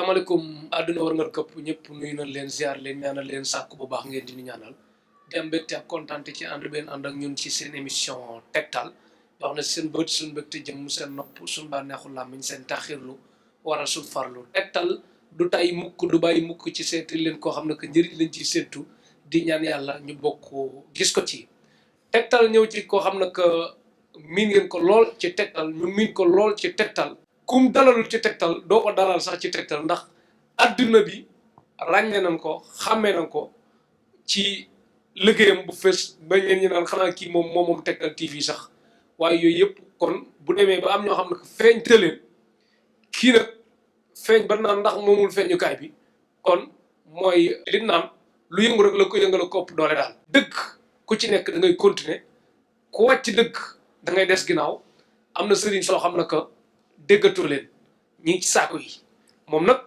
salaamaaleykum àdduna war nga këpp ñëpp nuyu nañ leen ziar leen ñaanal leen sàkku bu baax ngeen di ñu ñaanal di am mbégte ak kontaante ci ànd benn ànd ak ñun ci seen émission tegtal wax na seen bët suñu mbégte jëm seen nopp suñu bànneexu làmmiñ seen taxirlu waral suñu farlu tegtal du tay mukk du bàyyi mukk ci seeti leen koo xam ne que njëriñ lañ ciy séentu di ñaan yàlla ñu bokk gis ko ci tegtal ñëw ci koo xam ne que miin ngeen ko lool ci tegtal ñu miin ko lool ci tegtal kum dalalul ci tegtal doo ko dalal sax ci tegtal ndax adduna bi ràññee nañ ko xàmmee nañ ko ci liggéeyam bu fees ba ñeen ñi naan xanaa kii moom Tektal TV sax waaye yooyu yëpp kon bu demee ba am ñoo xam ne feeñ tëleen kii nag feeñ ba naan ndax moomul feeñukaay bi kon mooy li naan lu yëngu rek la ko yëngal ko ëpp doole daal dëgg ku ci nekk da ngay continuer ku wàcc dëgg da ngay des ginnaaw am na sëriñ soo xam ne que déggatoo leen ñi ngi ci saako yi moom nag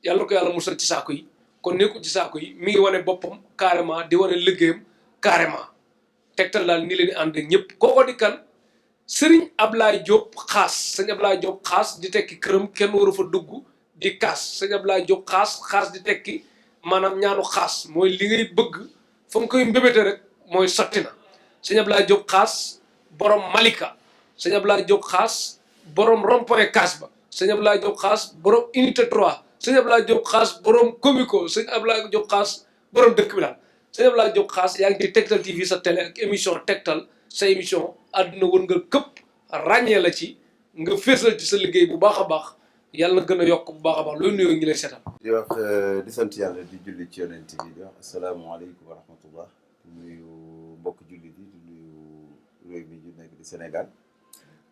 yàlla ko yàlla musal ci saako yi kon nekkul ci saako yi mi ngi wane boppam carrément di wane liggéeyam carrément Tektal daal nii leen di ànd ak ñëpp kooko di kan Serigne Ablaye Diop xaas sëñ Ablaye Diop xaas di tekki këram kenn waru fa dugg di kaas sëñ Ablaye Diop xaas di tekki maanaam ñaanu xaas mooy li ngay bëgg fa nga koy mbébéte rek mooy sotti na sëñ Ablaye Diop xaas borom Malika sëñ Ablaye Diop xaas borom rond-point kaas ba sëñ Ablaye Diop xaas borom unité 3 sëñ Ablaye Diop xaas borom comico sëñ Ablaye Diop xaas borom dëkk bi daal sëñ Ablaye Diop xaas yaa ngi ci Tektal TV sa télé ak émission Tektal sa émission àdduna wër nga këpp ràññee la ci nga feesal ci sa liggéey bu baax a baax yàlla na gën a yokk bu baax a baax loolu nuyoo ngi lay seetal di wax di sant yàlla di julli ci yonent bi di wax asalaamaaleykum wa rahmatullah di nuyu mbokk jullit yi di nuyu réew mi ñu nekk di Sénégal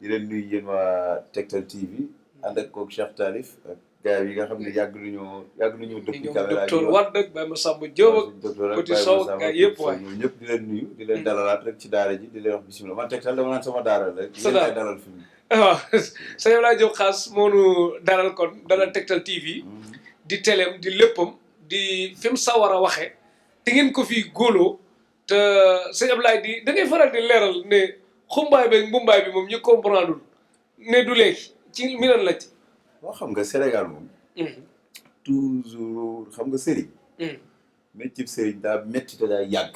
di leen nuyu yéen waa Tektal TV ànd ak koog Cheikh Talif ak gars yi nga xam ne yàgg nañoo dëpp caméra yi docteur Wade ak Baye Massamba Diop ak Petit Sow ak gars yëpp waay ñoom ñëpp di leen nuyu di leen dalalaat rek ci daara ji di leen wax bisimilah man Tektal dama naan sama daara rek sa daara dalal fi waaw sëñ Ablaye Diop xaas moo nu dalal kon dalal Tektal TV di téléem di léppam di fi mu sawar a waxee te ngeen ko fii góoloo te sëñ Ablaye di da ngay faral di leeral ne xumbaay beeg mbumbaay bi moom ñu comprendre ne du léegi ci mi nan la ci waaw xam nga Sénégal moom toujours xam nga sëriñ métier sëriñ daa métti te daa yàgg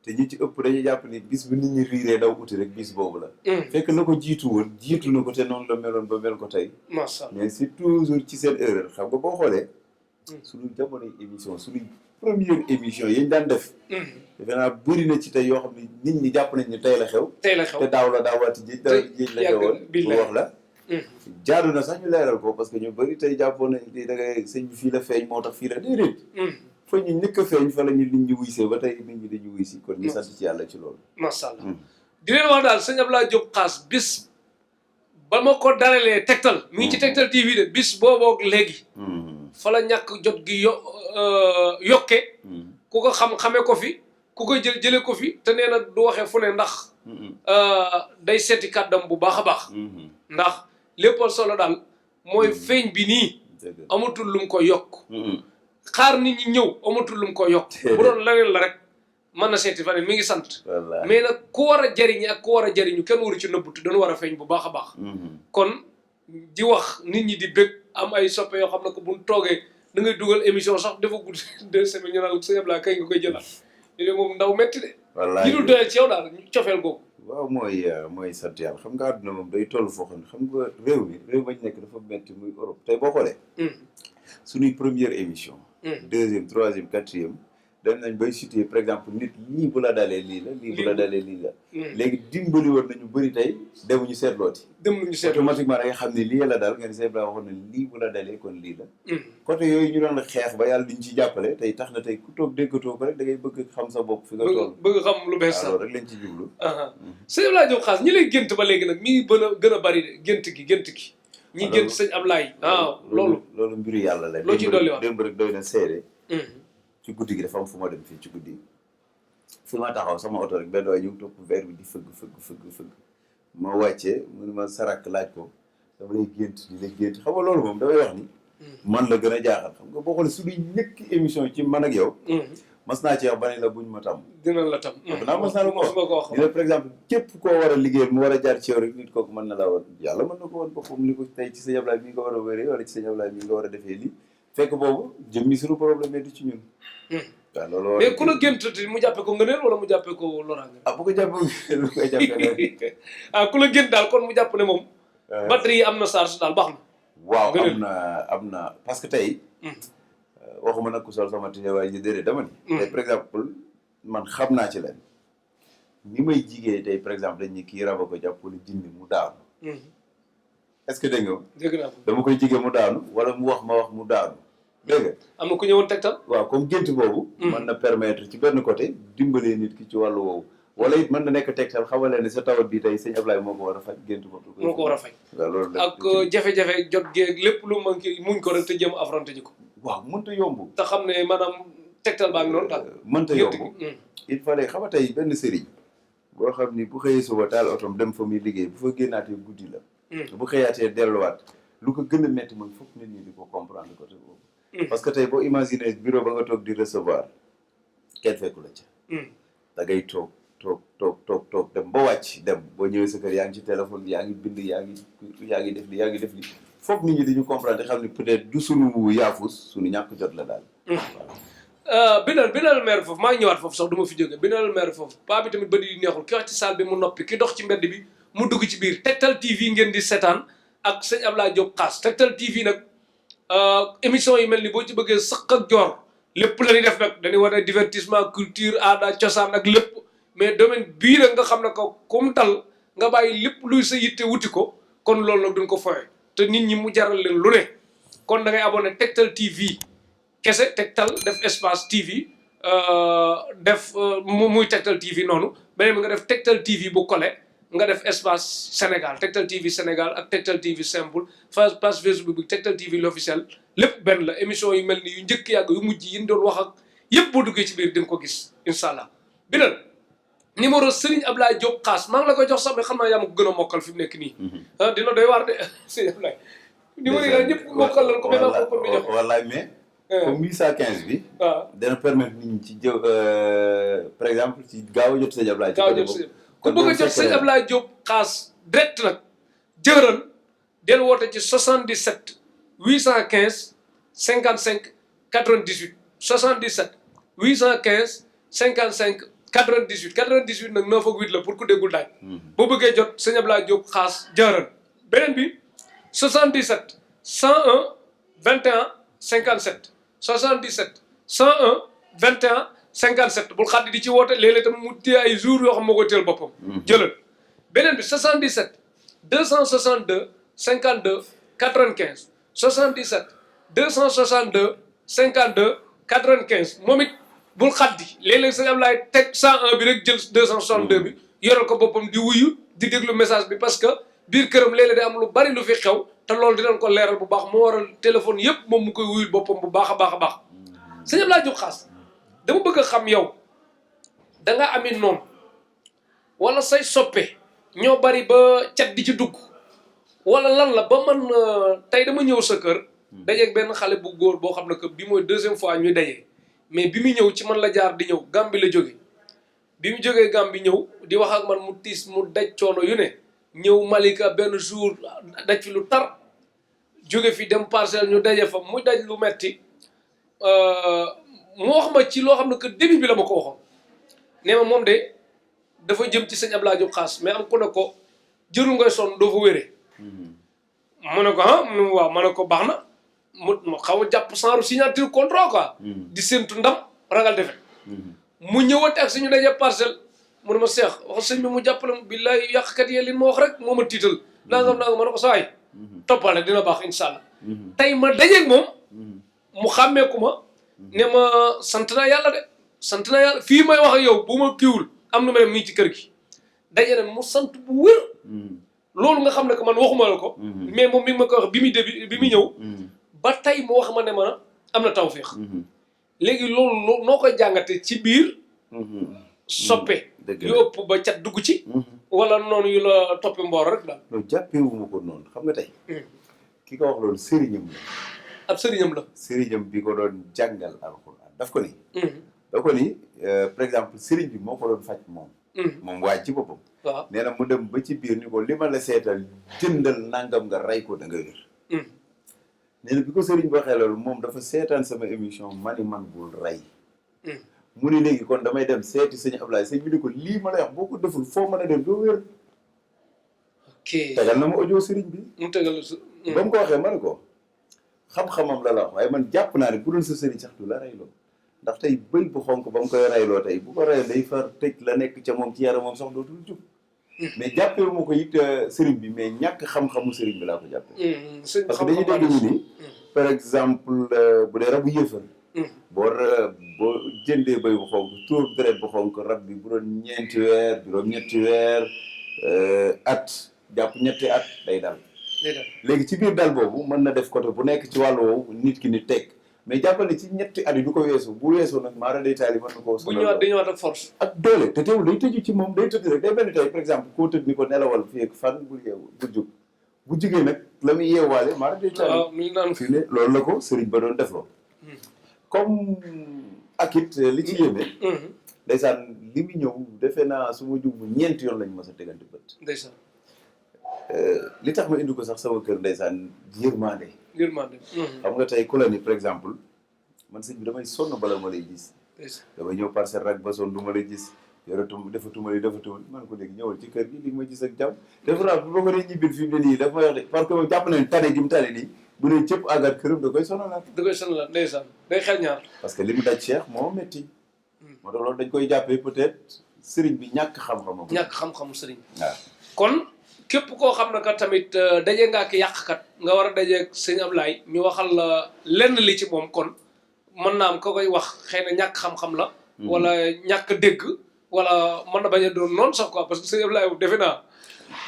te ñi ci ëpp dañuy jàpp ni bis bu nit ñi riiree daw uti rek bis boobu la fekk na ko jiitu na ko te noonu la meloon ba mel ko tey macha allah mais c'est toujours ci seen erreur xam nga boo xoolee suñu jamonoy émission suñu première émission yi ñu daan def defe naa bëri na ci tey yoo xam ne nit ñi jàpp nañ ne tey la xew te daaw la daawaati ji la xewoon pour wax la jaadu na sax ñu leeral ko parce que ñu bëri tey jàppoon nañ da ngay sëñ bi fii la feeñ moo tax fii la déedéet fa ñu njëkk a feeñ fa la ñu nit ñi wuysee ba tey nit ñi dañu wuy si kon ñu sant ci yàlla ci loolu macha allah di leen wax daal sëñ Ablaye Diop xaas bis ba ma ko dalalee Tektal mi ngi ci Tektal TV de bis booboog léegi fa la ñàkk jot gi yokke ku ko xamee ko fi ku koy jëlee ko fi te nee na du waxee fu ne ndax day seeti kàddam bu baax a baax ndax léppal solo daal mooy feeñ bi nii amatul lu mu ko yokk xaar nit ñi ñëw amatul lu mu ko yokk bu doon leneen la rek mën na seeti fa ne mi ngi sant mais nag ku war a jariñ ak ku war a jariñu kenn waru ci nëbbutu dañu war a feeñ bu baax a baax kon di wax nit ñi di bëgg am ay soppe yoo xam ne ko buñ toogee da ngay dugal émission sax dafa gudd 2 semaines ñu naan sëñ Ablaye kay nga koy jëlaat ñu ne moom ndaw métti de li dul doyal ci yow daal cofeel googu waaw mooy sant yàlla xam nga àdduna moom day toll foo xam nga réew bañ nekk dafa métti muy Europe tey boo xoolee suñuy première émission 2e 3e 4e dem nañ bay situé par exemple nit lii bu la dalee lii la lii bu la dalee lii la léegi dimbali woon nañu bëri tey demuñu seetlooti automatiquement da nga xam ne lii la daal nga ni say bla waxoon ne lii bu la dalee kon lii la côté yooyu ñu doon xeex ba yàlla diñ ci jàppale tey tax na tey ku toog déggatoo ko rek da ngay bëgg xam sa bopp fi nga toll bëgg xam lu bees sax loolu rek lañ ci jublu sëñ Ablaye Diop xaas ñi lay gént ba léegi nag mi ngi gën a bari de gént gi ñi gént sëñ Ablaye waaw loolu mbiru yàlla la loo ci dolli wax démb rek doy na seede ci guddi gi dafa am fu ma dem fii ci guddi fi ma taxaw sama oto rek benn waay ñu topp verre bi di fëgg ma wàccee mu ne ma sarak laaj ko dama lay gént di la gént xam nga loolu moom damay wax ni man la gën a jaaxal xam nga boo xoolee suñuy ñëkk émission ci man ak yow mas naa ci wax ba ne la buñ ma tam. dina la tam. naa mas naa la ko wax ni la par exemple képp koo war a liggéeyal mu war a jaar ci yow rek nit kooku mën na la war yàlla mën na ko woon boppam ni ko tey ci Sëñ Ablaye mi nga war a wéree wala ci Sëñ Ablaye mi nga war a defee lii fekk boobu jëmmi suñu problème du ci ñun. waaw loolu mais ku la géntati mu jàppee ko ngëneel wala mu jàppee ko loraange. bu ko jàppee lu koy jàppee ku la gént daal kon mu jàpp ne moom. batterie yi am na charge daal baax na. waaw am na parce que tey. waxuma nag ku sol sama tise waaye ji déedéet dama ni. tey par exemple man xam naa ci leen ni may jigéen tey par exemple dañ ni kii raba ko jàpp wala jinni mu daanu. est-ce que dégg nga. dégg naa ko dama koy jigéen mu daanu wala mu wax ma wax mu daanu. dégg nga am na ku ñëwoon tegtal. waaw comme gént boobu. mën na permettre ci benn côté dimbalee nit ki ci wàllu woowu. wala it mën na nekk tegtal xamal ne sa tawat bi tey Sëñ Ablaye moo ko war a faj gént boobu. moo ko war a faj. waaw loolu ak jafe-jafe jot géeg lépp lu manqué muñ ko rek te jëm affronté ji ko. waaw mënta yomb. te xam ne maanaam tegtal baa ngi noonu daal. mënta yomb il fallait xam nga tey benn sëriñ boo xam ni bu xëyee suba taal otom dem fa muy liggéey bu fa génnaatee guddi la. bu xëyaatee delluwaat lu ko gën a métti mooy foog nit ñi di ko comprendre côté boobu. parce que tey boo imaginer bureau ba nga toog di recevoir kenn fekku la ca. da ngay toog dem ba wàcc dem boo ñëwee sa kër yaa ngi ci téléphone yaa ngi bind yaa ngi def li foog nit ñi dañu comprendre xam ne peut-être du sunu yaafus sunu ñàkk jot la daal. bindal maire foofu maa ngi ñëwaat foofu sax du ma fi jóge bindal maire foofu paa bi tamit ba di neexul ki wax ci salle bi mu noppi ki dox ci mbedd bi mu dugg ci biir Tektal TV ngeen di seetaan ak sëñ Ablaye Diop Khass Tektal TV nag émission yi mel ni boo ci bëggee sëq ak joor lépp la ñuy def nag dañuy wane divertissement culture aada cosaan ak lépp mais domaine bii nag nga xam ne ko comme dal nga bàyyi lépp luy sa yitte wuti ko kon loolu nag duñ ko fowe te nit ñi mu jaral leen lu ne kon da ngay abonné Tektal TV kese Tektal def espace TV def muy Tektal TV noonu beneen bi nga def Tektal TV bu collé nga def espace Sénégal Tektal TV Sénégal ak Tektal TV simple page Facebook bi Tektal TV l'officiel lépp benn la émission yu mel ni yu njëkk yàgg yu mujj yi ñu doon wax ak yëpp boo duggee ci biir di nga ko gis incha allah bi nag numéro Serigne Ablaye Diop Khass maa ngi la koy jox sax mais xam naa yaa ma ko gën a mokkal fi mu nekk nii. dina doy waar de Serigne Ablaye. numéro yi ñëpp mokkal lañ ko mais maa ko jox. wallaay mais. comme 815 bi. waaw dana permettre nit ñi ci jë par exemple ci gaaw a jot Serigne Ablaye. gaaw a jot Serigne ku bëgg a jot Serigne Ablaye Diop Khass direct nag jërën del woote ci 77 815 55 98 77 815 55 98 98 nag 9 ak 8 la pour ku déggul daaj. boo bëggee jot Serigne Ablaye Diop Khass jërën beneen bi 77 101 21 57 77 101 21 57 bul xaddi di ci woote léeg-léeg tam mu téye ay jours yoo xam moo koy teel boppam. jëlal beneen bi 77 262 52 95 77 262 52 95 moom it bul xaddi léeg-léeg sëñ Ablaye teg 101 bi rek jël 262 bi yoral ko boppam di wuyu di déglu message bi parce que biir këram léeg-léeg day am lu bari lu fi xew te loolu dinañ ko leeral bu baax moo waral téléphone yëpp moom mu koy wuyul boppam bu baax a baax a baax sëñ Ablaye Diop Khass dama bëgg a xam yow da nga ami noonu wala say soppe ñoo bari ba cat di ci dugg wala lan la ba man tey dama ñëw sa kër dajeeg benn xale bu góor boo xam ne que bi mooy deuxième fois ñuy dajee mais bi muy ñëw ci man la jaar di ñëw Gàmbi la jóge bi mu jógee Gàmbi ñëw di wax ak man mu tiis mu daj coono yu ne ñëw Malika benn jour daj fi lu tar jóge fi dem Parcelles ñu daje fa muy daj lu metti mu wax ma ci loo xam ne que début bi la ma ko waxoon nee ma moom de dafa jëm ci sëñ Ablaye Diop Khass mais am ku ne ko jërul ngay sonn doo fa wéree mu ne ko waaw ma ne ko baax na mu xaw a jàpp genre signature contrat quoi di séntu ndam ragal defe mu ñëwati ak suñu daje Parcelles mu ne ma seex wax sëñ bi mu jàppale mu billaay yàqkat yee li ma wax rek moo ma tiital nangam ma ne ko sawaay toppale dina baax incha allah tey ma dajeeg moom mu xàmmeeku ma ne ma sant naa yàlla de sant naa yàlla fii may wax ak yow bu ma kiiwul am na ma dem mii ci kër gi daje na mu sant bu wér loolu nga xam ne que man waxuma la ko mais moom mi ngi ma ko wax bi muy début bi muy ñëw ba tey mu wax ma ne ma am na tawféex léegi loolu noo koy jàngate ci biir soppe yu ëpp ba cat dugg ci wala noonu yu la toppi mboor rek daal loolu jàppeewuma ko noonu xam nga tey ki ko wax loolu sëriñam la ab sëriñam la sëriñam bi ko doon jàngal alxuraan daf ko ni da ko ni par exemple sëriñ bi moo ko doon faj moom. moom waaj ci boppam. waaw nee na mu dem ba ci biir ni ko li ma la seetal jëndal nangam nga rey ko da nga wér. nee na bi ko sëriñ bi waxee loolu moom dafa seetaan sama émission mani man bul rey. mu ni léegi kon damay dem seeti sëñ Ablaye sëñ bi ni ko lii ma lay wax boo ko deful foo mën a dem doo wér. ok tegal na ma audio sëriñ bi. mu tegal la su. ba mu ko waxee ma ne ko xam-xamam la wax waaye man jàpp naa ne bu doon sa sëriñ sax du la reyloo ndax tey bëy bu xonk ba mu koy reyloo tey bu ko reyloo day far tëj la nekk ca moom ci yaram moom sax dootul jug. mais jàppee ma ko it sëriñ bi mais ñàkk xam-xamu sëriñ bi laa ko jàppee. parce que dañuy dégg ñu ni par exemple bu dee rabu yëfër. boo jëndee bëy bu xonk tuur deret bu xonk rab bi bu doon 4 weer juróom-ñetti weer at jàpp ñetti at day dal. léegi ci biir dal boobu mën na def côté bu nekk ci wàllu woowu nit ki ni teg mais jàppale ci ñetti at yi du ko weesu bu weesoo nag maara day taal yi mën na koo. bu ñëwaat dañu ñëwaat ak force. ak doole te teewul day tëju ci moom day tëdd rek day mel ni tey par exemple koo tëdd ni ko nelawal fii ak fan bu yeewu bu jóg bu jugee nag la muy yeewaale maara day taal. waaw mi ngi naan fii ne loolu la ko sëriñ ba doon defloo. comme ak it li ci yéeme. ndeysaan li mu ñëw defe naa su ma jub 4 yoon lañ mës a tegante bët. ndeysaan. li tax ma indi ko sax sama kër ndeysaan yërmande. yërmande. xam nga tey ku la ni par exemple man sëñ bi damay sonn bala ma lay gis. damay ñëw parcelle rek ba sonn du ma lay gis yoratuma defatuma li man ko léegi ñëwal ci kër gi li ma gis ak jàmm. defe naa bu ma ko dee ñibbil fi mu ne nii daf may wax de parce que moom jàpp nañu tane gi mu tane nii bu ne cëpp àggat këram da koy sonalaat. ndeysaan day xel ñaar. parce que li mu daj Cheikh moo métti. moo tax loolu dañ koy jàppee peut-être sëriñ bi ñàkk xam-xamam. ñàkk xam-xamu sëriñ. waaw kon képp koo xam ne kat tamit daje nga ak yàqkat nga war a dajeeg sëñ Ablaye ñu waxal la lenn li ci moom kon mën naa am ko koy wax xëy na ñàkk xam-xam la. wala ñàkk dégg. wala mën na bañ a doon noonu sax quoi parce que sëñ Ablaye defe naa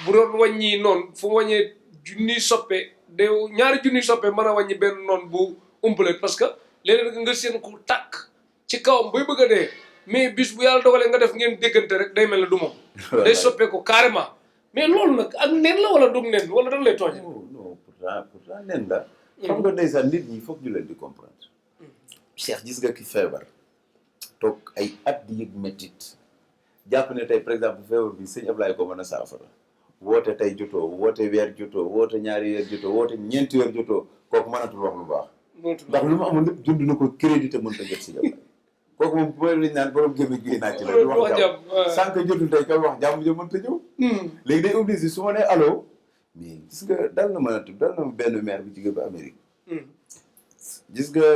bu doon wàññi noonu fu mu wàññee junniy soppe de 2 junniy soppe mën a wàññi benn noonu bu umpale parce que léeg-léeg nga seen ku tàkk ci kawam bay bëgg a dee mais bis bu yàlla dogalee nga def ngeen déggante rek day mel ne du moom. day soppee ko carrément. mais loolu nag ak nen la wala dug nen wala dañ lay tooñe. non pourtant nen la. xam nga ndeysaan nit ñi foog ñu leen di comprendre. Cheikh gis nga ki feebar. toog ay at di yëg méttit. jàpp ne tey par exemple feebar bi sëñ Ablaye ko mën a saafara. woote tey jotoo woote weer jotoo woote 2 weer jotoo woote 4 weer jotoo kooku mënatul wax lu baax. ndax lu mu amoon lépp jënd na ko crédit te mënut a jot sëñ Ablaye. kooku moom mooy li ñu naan borom gémmiñ gi naaj ci la. du wax jàmm sànq jotul tey ka wax jàmm ja mënta ñëw. léegi day obligé su ma nee allo. mais gis nga dal na ma benn maire bu jóge ba Amérique. gis nga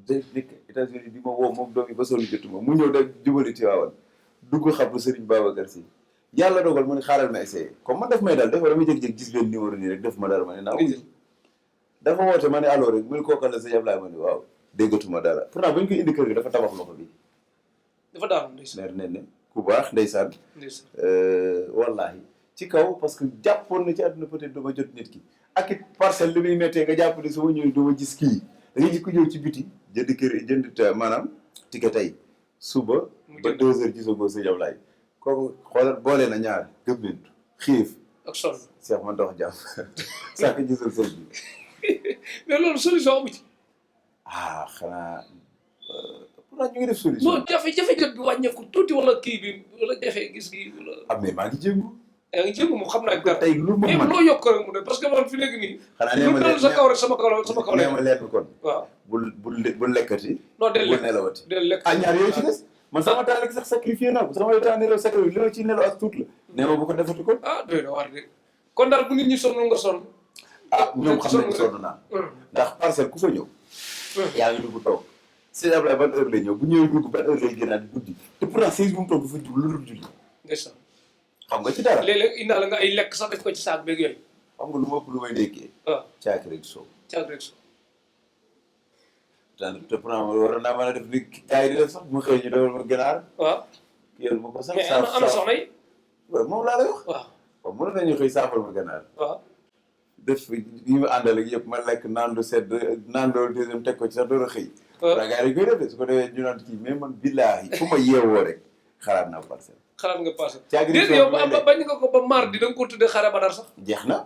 day nekk États-Unis di ma woo moom doom yi ba sonn jotuma mu ñëw da jubali Tiwaawan dugg xam lu Serigne Babacar Sy yàlla dogal mu ne xaaral ma essayé comme man daf may dal dafa damay jékki-jékki gis benn numéro nii rek def ma dara ma ne naa wuyu. dafa woote ma ne allo rek mu ne kooku la sëñ Ablaye ma ne waaw. déggatuma dara pourtant ba ñu koy indi kër gi dafa tabax loxo bi. dafa daanu ndeysaan. leer ne ku baax ndeysaan. wallaahi ci kaw parce que jàppoon na ci àdduna peut-être dama jot nit ki. ak it parcelle li muy méttee nga jàpp ne su ma ñëwee dama gis kii da ngay gis ku ñëw ci biti jënd kër jënd maanaam ticket tey suba. ba 2 heures gisagoo sëñ Ablaye. kooku xoolal boole na ñaar gëmmentu xiif. ak sonn. Cheikh man dox jàmm sànq gisul sëñ bi. mais loolu solution amu ci. xanaa pourtant ñu ngi def solution. non jafe-jafe bi wàññeeku tuuti wala kii bi wala jafe gis gi wala. mais maa ngi jéngu. yaa ngi jéngu moom xam naa dara. tey lu ma mën mais loo yokk rek mu ne parce que man fi nekk nii. xanaa nee ma leen sa kaw rek sama kaw nee ma leen kon. waaw bul lekkati. non del lekk bul nelawati. del lekk ñaar yooyu ci des. man sama temps rek sax sacrifié naa ko sama temps nelaw sacrifié li ma ci nelaw ak tuut la. nee ma bu ko defati kon. doy na war de kon daal bu nit ñi sonn nga sonn. ñoom xam nañ sonn naa. ndax parcelle ku fa ñëw. yaa ngi dugg toog. sëñ Ablaye ban heure lay ñëw bu ñëwee dugg ban heure lay génnaat guddi te pourtant 16 bu mu toog dafa jug lu dul julli. ndeysaan. xam nga ci dara. léeg-léeg indaale nga ay lekk sax def ko ci saak beeg yooyu. xam nga lu ma ëpp lu may déggee. waaw caakiri rek soow. caakiri rek soow. te pourtant war naa mën a def ni gars yi di def sax mu xëy ñu defal ma ganaar. waaw. yéen ma ko sax. mais ana soxna yi. waaw moom laa lay wax. waaw. waaw mënoon nañu xëy saafal ma ganaar. waaw. def yi ma àndal ak yëpp ma lekk naan lu sedd naan loolu deuxième teg ko ci sax door a xëy. waaw gars yi koy def de su ko defee ñu naan kii mais man billaahi fu ma yeewoo rek xalaat naa parcelle. xalaat nga passé. caakiri déet yow bañ nga ko ba mardi da nga ko tuddee xare ba dara sax. jeex na.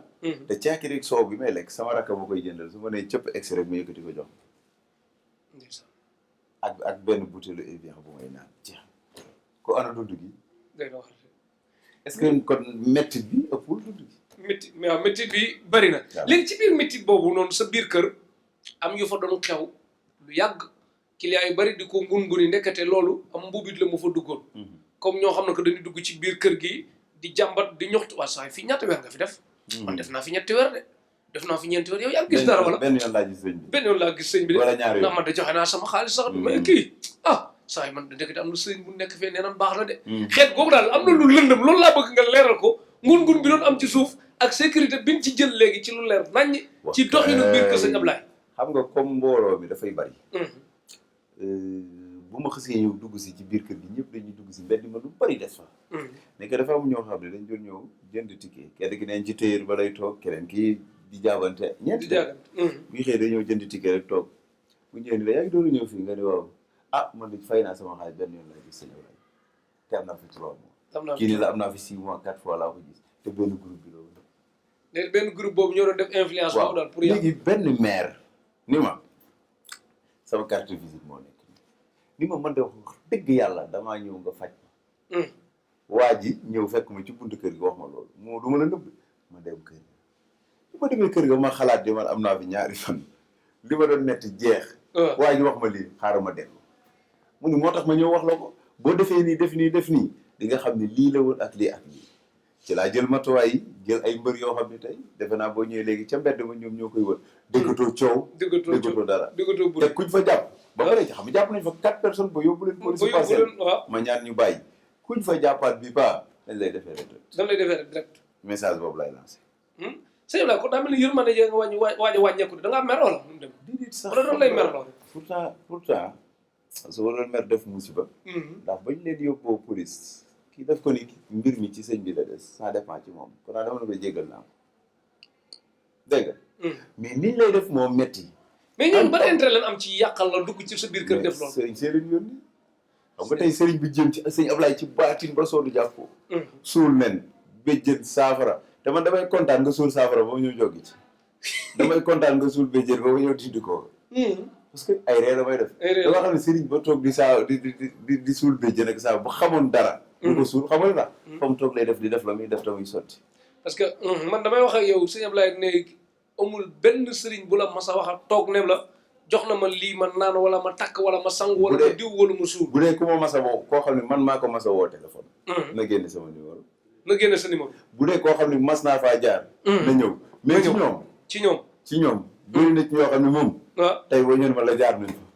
te caakiri soow bi may lekk sama rakk ma koy jëndal su ma nee cëpp egsi rek ma yëkkati ko jox. ak benn butéelu Evian bu may naan jeex ko ana dund gi. est-ce que kon métti bi ëppul dund gi. métti bi bari na. léegi ci biir métti boobu noonu sa biir kër am yu fa doon xew lu yàgg client yu bari di ko ngun-nguni ndekete loolu am mbubit la mu fa duggoon. comme ñoo xam ne que dañuy dugg ci biir kër gi di jàmbat di ñoxtu waa saa fii ñaata weer nga fi def. man def naa fi ñetti weer de def naa fi ñeenti weer yow yaa ngi gis dara wala. benn yoon laa gis sëñ bi. benn yoon laa gis sëñ bi de. wala ñaari yoon ndax man de joxe naa sama xaalis sax. mais kii saa yi man de ndekete am na sëñ bu nekk fee nee na baax na de. xeet googu daal am na lu lëndëm loolu laa bëgg nga leeral ko ngun-ngun bi doon am ci suuf ak sécurité bi ñu ci jël léegi ci lu leer naññ. ci doxinu biir kër sëñ Ablaye. xam nga comme mbooloo mi dafay bari. bu ma xasee ñëw dugg si ci biir kër gi ñëpp dañuy dugg si mbedd ma lu bari des fa. mais que dafa am ñoo xam ne dañ doon ñëw jënd ticket kenn ki neen ci téyër ba lay toog keneen kii di jaabante ñeenti. bu ñu xëyee dañoo jënd ticket rek toog bu ñëwee ni la yaa ngi doon ñëw fii nga ne waaw man de fay naa sama xaalis benn yoon laa gis sëñ Ablaye te am naa fi 3 mois. kii ni la am naa fi 6 mois 4 fois laa ko gis te benn groupe bi loolu. léegi benn groupe boobu ñoo doon def influence. boobu daal pour léegi benn maire ni ma sama carte de visite moo nekk ni ma man de wax dëgg yàlla damaa ñëw nga faj ma. waa ji ñëw fekk ma ci buntu kër gi wax ma loolu moo du ma la nëbb ma dem kër ga bu ma demee kër ga ma xalaat di man am naa fi 2 fan li ma doon metti jeex. waa ji wax ma lii xaaral ma dellu mu ni moo tax ma ñëw wax la ko boo defee nii def nii def nii di nga xam ne lii la woon ak lii ak lii ci laa jël matuwaay yi jël ay mbër yoo xam ne tey defe naa boo ñëwee léegi ca mbedd ma ñoom ñoo koy wër déggatoo coow déggatoo dara te kuñ fa jàpp ba pare ci xam nga jàpp nañ fa 4 personnes ba yóbbu leen police parcelle ma ñaan ñu bàyyi kuñ fa jàppaat bi ba dañ lay defee direct message boobu lay lancé sëñ Ablaye kon daa mel ni yërmande jee nga waaj a wàññeeku da ngaa mer wala mu dem déedéet sax wala doon lay mer loolu pourtant su waroon mer def musiba ndax bañ leen yóbboo police kii def ko ni mbir mi ci sëñ bi la des ça dépend ci moom kon dama la koy jégal naa ko dégg nga mais niñ lay def moom métti mais ñoom ban intérêt lañ am ci yàqal la dugg ci sa biir kër def loolu sëriñ see leen yónni xam nga tey sëriñ bi jëm ci sëñ Ablaye ci baatin ba soonu jàppoo suul nen béjjën saafara te man damay kontaan nga suul saafara ba ma ñëw joggi ci damay kontaan nga suul béjjën ba ma ñëw dindi ko parce que ay ree damay def dama xam ne sëriñ ba toog di suul béjjën ak saafara ba xamoon dara du ko suul xamal na fa mu toog lay def di def la muy def tamuy sotti parce que man damay wax ak yow sëñ Ablaye ne amul benn sëriñ bu la mas a wax ak toog ne la jox na ma lii ma naan wala ma takk wala ma sangu wala ma diw wala ma suul bu dee ku ma mas a woo koo xam ne man maa ko mas a woo téléphone na génne sama numéro na génne sa numéro bu dee koo xam ne mas naa faa jaar na ñëw mais ci ñoom bëri na ci ñoo xam ne moom waaw tey boo ñëwee ma la jaar nañ fa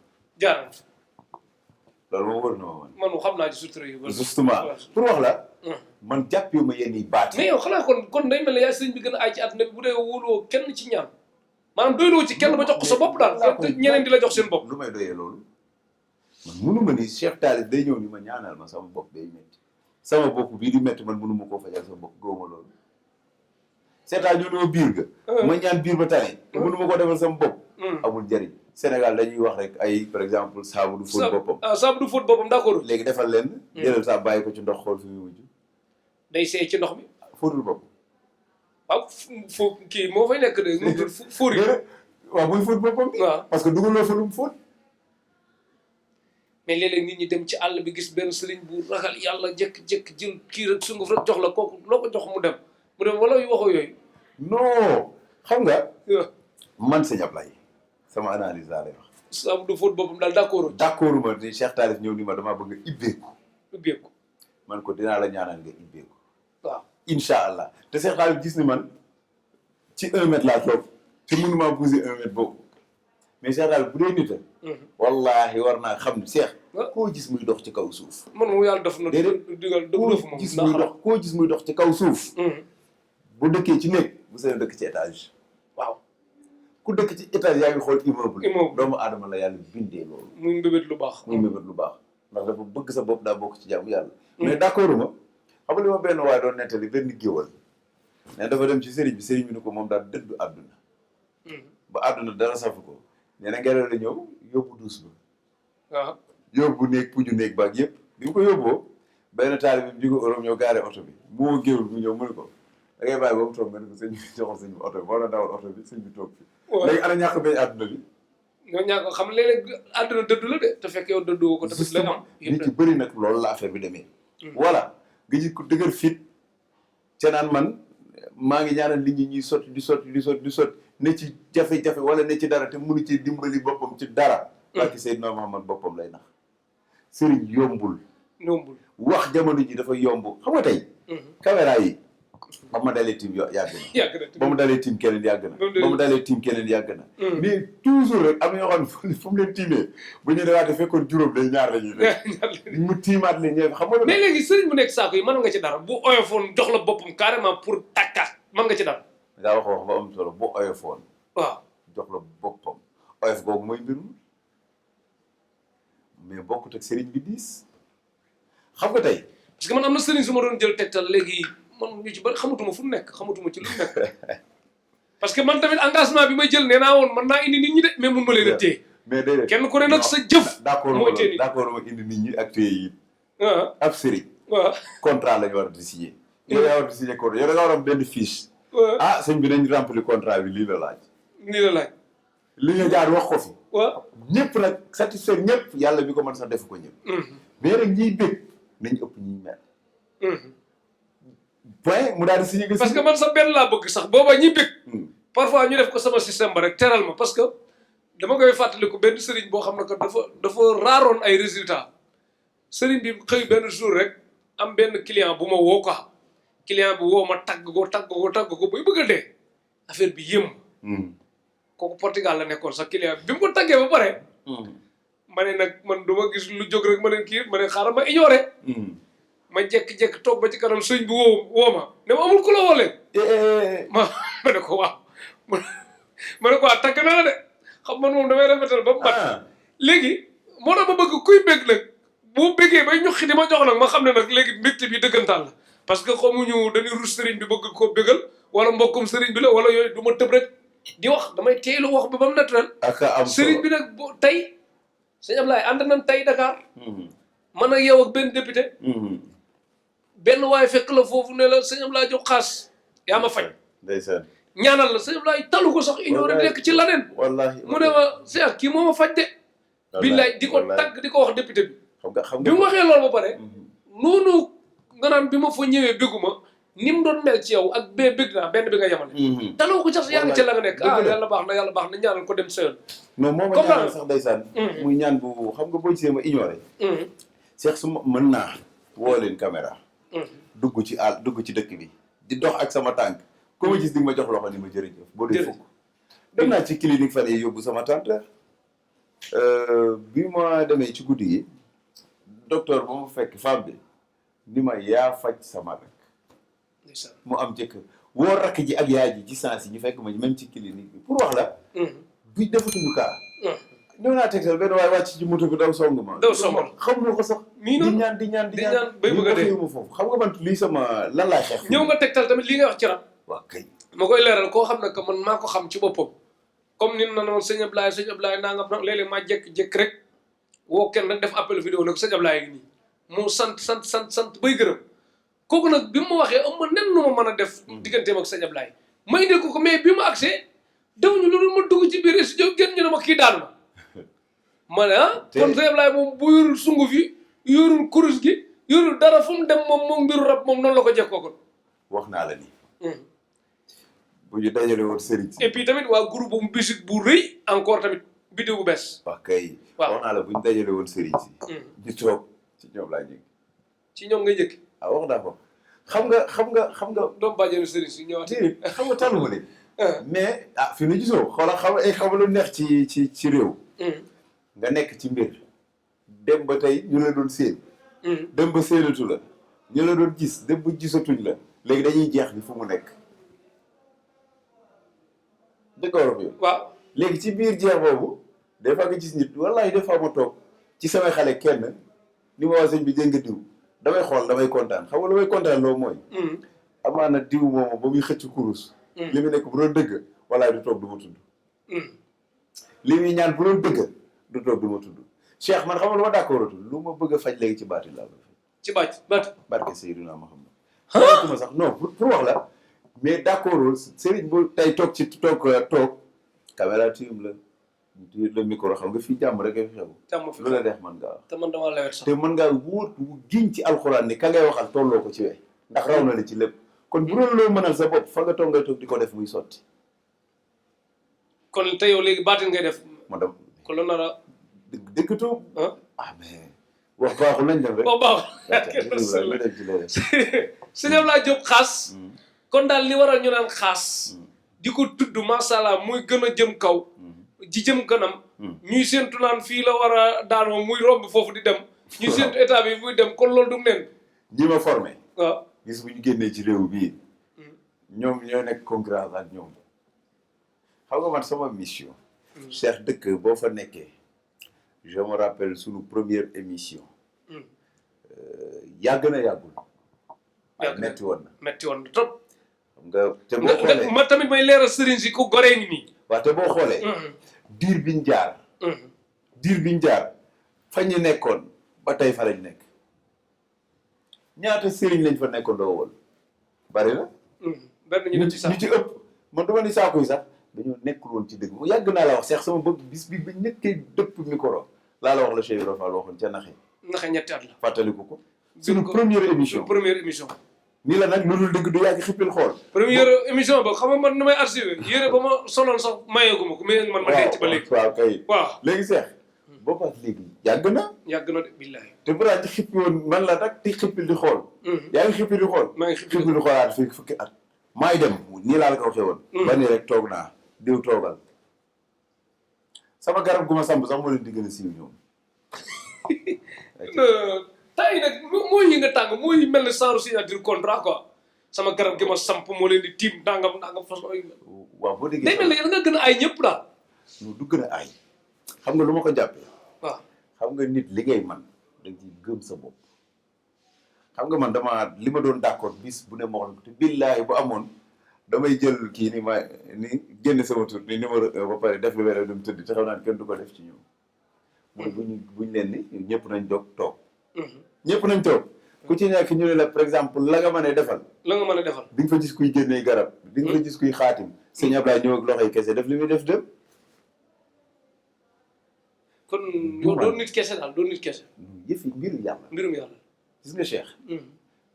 jaar nañ loolu moom wër na ma man xam naa ci sutura yu justement pour wax la man jàppee ma yenn yi baat mais yow xanaa kon day mel ne yaay sëriñ bi gën a aay ci àdduna bi bu dee wóoloo kenn ci ñaan maanaam doyloo ci kenn ba jox ko sa bopp daal te ñeneen di la jox seen bopp lu may doyee loolu man mënu ma ni Cheikh Talib day ñëw ni ma ñaanal ma sama bopp day métti sama bopp bii di métti man mënu ma koo fajal sama bopp góoma loolu seetaan ñu doo biir ga ma ñaan biir ba tane te mënu ma koo defal sama bopp amul njëriñ Sénégal dañuy wax rek ay par exemple saabu du fóot boppam saabu du fóot boppam d'accord léegi defal leen jëlal saa bàyyi ko ci ndox xool fi muy mujj day seey ci ndox mi fóotul bopp waaw kii moo fay nekk de mu fóor yi waaw buy fóot boppam bi waaw parce que dugaloo fa lu mu fóot mais léeg-léeg nit ñi dem ci àll bi gis benn sëriñ bu ragal yàlla jékki-jékki jël kii rek sunguf rek jox la kooku loo ko jox mu dem wala yu waxoo yooyu non xam nga man sëñ Ablaye sama analyse laa lay wax saabu du fóot boppam daal d'accord ma ni Cheikh Talif ñëw ni ma damaa bëgg a ibbeeku man ko dinaa la ñaanal nga ibbeeku waaw incha allah te Cheikh Talif gis ni man ci 1 mètre laa toog te mënumaa bouger 1 mètre boobu mais Cheikh Talif bu dee nit a wallahi war naa xam ni Cheikh koo gis muy dox ci kaw suuf man moom yàlla def na digal dëf moom koo gis muy dox ci kaw suuf bu dëkkee ci néeg bu seen dëkk ci étage waaw ku dëkk ci étage yaa ngi xool immeuble doomu aadama la yàlla bindee loolu muy mbébét lu baax ndax dafa bëgg sa bopp daa bokk ci jàmm yàlla mais d'accord ma xam li ma benn waaye doon nettali benn géwal ne dafa dem ci sëriñ bi ni ko moom daal dëddu àdduna ba àdduna dara safu ko nee na ngelaw la ñëw yóbbu duus ba waaw yóbbu néeg puju néeg baag yëpp bi mu ko yóbboo benn taali bi jóge Europe ñëw gaare oto bi moo géwal bu ñëw mu ne ko da ngay bàyyi ba mu toog nga ne ko sëñ bi joxoon sëñ bi oto bi boo na dawal oto bi sëñ bi toog fi léegi ana ñàkk bañ àdduna bi ñoo ñàkk xam léeg-léeg àdduna dëddu la de te fekk yow dëdduwoo ko tamit la am nit ci bëri nag loolu la affaire bi demee voilà nga gis ko dëgër fit ca naan man maa ngi ñaanal nit ñi ñuy sotti di sotti ne ci jafe-jafe wala ne ci dara te mënu ci dimbali boppam ci dara barki Seydina Muhammad boppam lay nax sëriñ yombul wax jamono ji dafa yomb xam nga tey caméra yi ba ma dalee tiim yàgg na ba mu dalee tiim keneen yàgg na ba mu dalee tiim keneen yàgg na mais toujours rek am na ñoo xam ne fu mu leen tiimee bu ñu dewaatee fekkoon juróom day ñaar la ñuy def mu tiimaat leen ñëw xam nga mais léegi sëriñ bu nekk saako yi mën nga ci dara bu oyofoon jox la boppam carrément pour takkaat mën nga ci dara daa wax ba am solo bu oyofoon waaw jox la boppam oyof googu mooy mbir mi mais bokkut ak sëriñ bi diis xam nga tey parce que man am na sëriñ su ma doon jël tegtal léegi man ñu ci bari xamatuma fu mu nekk xamatuma ci lu mu nekk parce que man tamit engagement bi may jël nee naa woon man naa indi nit ñi de mais mun ma leen a téye mais déedéet kenn ku ne nag sa jëf mooy téye nit d'accord ma indi nit ñi ak téye yi ab sëriñ waaw contrat la ñu war di signé yow yaa war di signé contrat yow da nga war am benn fiche ah sëñ bi nañ remplir contrat bi lii la laaj li nga jaar wax ko fi waaw ñëpp nag satisfaire ñëpp yàlla bi ko mën sax defu ko ñëpp mais nag ñiy bég nañ ëpp ñiy mer point mu daal di signé parce que man sax benn laa bëgg sax booba ñi bég parfois ñu def ko sama système ba rek teral ma parce que dama koy fàttaliku benn sëriñ boo xam ne que dafa raaroon ay résultats sëriñ bi xëy benn jour rek am benn client bu ma woo quoi client bi woo ma tagg ko buy bëgg a dee affaire bi yëm kooku Portugal la nekkoon sax client bi mu ko taggee ba pare ma ne nag man du ma gis lu jóg rek ma ne kii ma ne xaaral ma ignoré ma jékki-jékki toog ba ci kanam sëñ bi woo ma ne ma amul ku la woo leen ma ne ko waaw ma ne ko waaw tagg na la de xam man moom damay rafetal ba mu mat léegi moo tax ma bëgg kuy bég nag boo bégee bay ñuxi di ma jox nag ma xam ne nag léegi mbégte bi dëggantaan la parce que xamuñu dañuy rus sëriñ bi bëgg koo bégal wala mbokkum sëriñ bi la wala yooyu du ma tëb rek di wax damay teelu wax bi ba mu naturel sëriñ bi nag boo tey sëñ Ablaye ànd nañ tey Dakar man ak yow ak benn député benn waaye fekk la foofu ne la sëñ Ablaye jox xaas yaa ma faj ndeysaan ñaanal la sëñ Ablaye talu ko sax ignoré nekk ci laneen wallahi mu ne ma Cheikh kii moo ma faj de billaay di ko tagg di ko wax député bi xam bi mu waxee loolu ba pare noonu nga naan bi ma fa ñëwee béguma ni mu doon mel ci yow ak bee bég naa benn bi nga yemale taloo ko sax yaa ngi ca la nga nekk yàlla baax na ñaanal ko dem sëyal non moo ma ñaanal sax ndeysaan muy ñaan bu xam nga boo gisee ma ignoré Cheikh su ma mën naa woo leen caméra dugg ci dëkk bi di dox ak sama tànk ku ma gis di ma jox loxo ni ma jërëjëf boo dee fukk dem naa ci clinique fan yi yóbbu sama tante bi ma demee ci guddi gi docteur ba ma fekk femme bi ni ma yaa faj sama rek mu am jëkkër woo rakk ji ak yaay ji ci sens yi ñu fekk ma même ci clinique bi pour wax la bi defatuñu kaa ñëw naa tegtal benn waaye wàcc ci moto bi daw song ma xam nga ko sax di ñaan bay bëgg a dee ma foofu xam nga man lii sama lan laay xeex ñëw nga tegtal tamit li nga wax ci rab waaw kay ma koy leeral koo xam ne que man maa ko xam ci boppam comme ni na noon sëñ Ablaye naa nga léeg-léeg maa jékki-jékki rek woo kenn rek def appel vidéo nag sëñ Ablaye ngi nii moo sant bay gërëm kooku nag bi mu ma waxee am ma nen nu ma mën a def digganteem ak sëñ Ablaye may indil ko mais bi ma accès daw ñu loolu ma dugg ci biir studio génn ñu ne ma kii daanu ma ne kon sëñ Ablaye moom bu yorul sunguf yi yorul kurus gi yorul dara fu mu dem moom mbiru rab moom noonu la ko jekkoo kon wax naa la nii bu ñu dajale woon sëriñ si et puis tamit waa groupe bu musique bu rëy encore tamit vidéo bu bees wax kay wax naa la bu ñu dajale woon sëriñ si ñu toog ci ñoom laa jóg ci ñoom ngay jëkk wax naa ko xam nga doom bàjjenu sëriñ si ñëwaat xam nga tànn ma de mais fi nu gisoo xoolal xam lu neex ci réew nga nekk ci mbir dem ba tey ñu la doon séen dem ba séenatu la ñu la doon gis dem ba gisatuñ la léegi dañuy jeex ni fu mu nekk dëgg bi waaw léegi ci biir jeex boobu des fois nga gis nit wallahi des fois ma toog ci samay xale kenn ni ma waa sëñ bi dégg nga diw damay xool damay kontaan xam nga damay kontaan loolu mooy amaana diw moomu ba muy xëcc kurus li mu nekk bu doon dëgg wallahi du toog du ma tudd li muy ñaan bu doon dëgg du toog du ma tudd Cheikh man xam nga lu ma d'accordatul lu ma bëgg a faj léegi ci baati laa bëgg ci baati barke Seydina Muhammad xamatuma sax non pour wax la mais d'accordul sëriñ bu tey toog caméra tiim la le micro xam nga fii jàmm rek a fi xew. jàmm fi lu la neex mën ngaa wax. te man damaa lewet sax. te mën ngaa wóor giñ ci alxuraan ni ka ngay waxal tolloo ko ci we ndax raw na la ci lépp kon bu doon loo mënal sa bopp fa nga toog ngay toog di ko def muy sotti. kon te yow léegi baatin ngay def. ma dem kon la nar a. dëkkatoo. mais wax baaxul nañ dem rek. wax baaxul. dem ci leneen. sëñ Abdoulaye Diop Khass. kon daal li waral ñu naan Khass. di ko tudd macha allah muy gën a jëm kaw. ji jëm kanam. ñuy séntu naan fii la war a daanoo muy romb foofu di dem. ñuy séntu état bi muy dem kon loolu du neen. ñi ma formé. waaw gis bu ñu génnee ci réew bii. ñoom ñoo nekk concurrence ak ñoom. xam nga man sama mission. Cheikh dëkk boo fa nekkee. je me rappelle sunu première émission. yàgg na yàggul. waaye metti woon na. metti woon na trop. xam nga te boo xoolee ma tamit may leeral sëriñ si ku goree ngi nii. waaw te boo xoolee. diir biñ jaar. diir biñ jaar fa ñu nekkoon ba tey fa lañ nekk. ñaata sëriñ lañ fa nekkoon doo woon bari na. benn ñu ne ci sax ñu ci ëpp man dama ni saako yi sax dañoo nekkul woon ci dëgg mu yàgg naa la wax Cheikh sama bëgg bis bi ba ñëkkee dëpp micro laa la wax la Cheikh Ibrahima Fall waxoon ca naxe. naxe ñetti at la. fàttaliku ko. suñu première émission première émission. nii la nag lu dul dëgg du yàgg xippil xool. première émission ba xam nga man damay archivé yére ba ma soloon sax mayeeguma ko mais man ma denc ba léegi. waaw kay waaw léegi Cheikh. boobu ak léegi yàgg na. yàgg na de billahi. te bu ci xippi woon man la nag di xippil di xool. yaa ngi xippil di xool. maa ngi xippil di xoolaat fii fukki at. maay dem nii laa la ko waxee woon. ba nii rek toog naa diw toogal. sama garab gu ma samp sax moo leen di gën a siiw ñoom. tay nag mooy yi nga tàng mooy mel ne sans signature contrat quoi sama garab gi ma samp moo leen di tiim ndangam façon yi. waaw boo déggee day mel ne da nga gën a ay ñëpp daal. du gën a ay. xam nga lu ma ko jàppee. waaw xam nga nit li ngay man da nga ciy gëm sa bopp. xam nga man li ma doon d'accord bis bu ne ma wax te billaahi bu amoon damay jël kii ni génn sama tur ni numéro ba pare def lu wér dem tëdd te xam naa kenn du ko def ci ñoom. mooy buñ leen ni ñëpp nañ jóg toog. ñëpp nañ toog. ku ci nekk ñu ne la par exemple la nga mën a defal. la nga mën a defal. di nga fa gis kuy génnee garab. di nga fa gis kuy xaatim. sëñ Ablaye ñëw ak loxoy kese def li muy def dem. kon yow doon nit kese daal doon nit kese. yëfi mbiru yàlla. mbirum yàlla. gis nga Cheikh.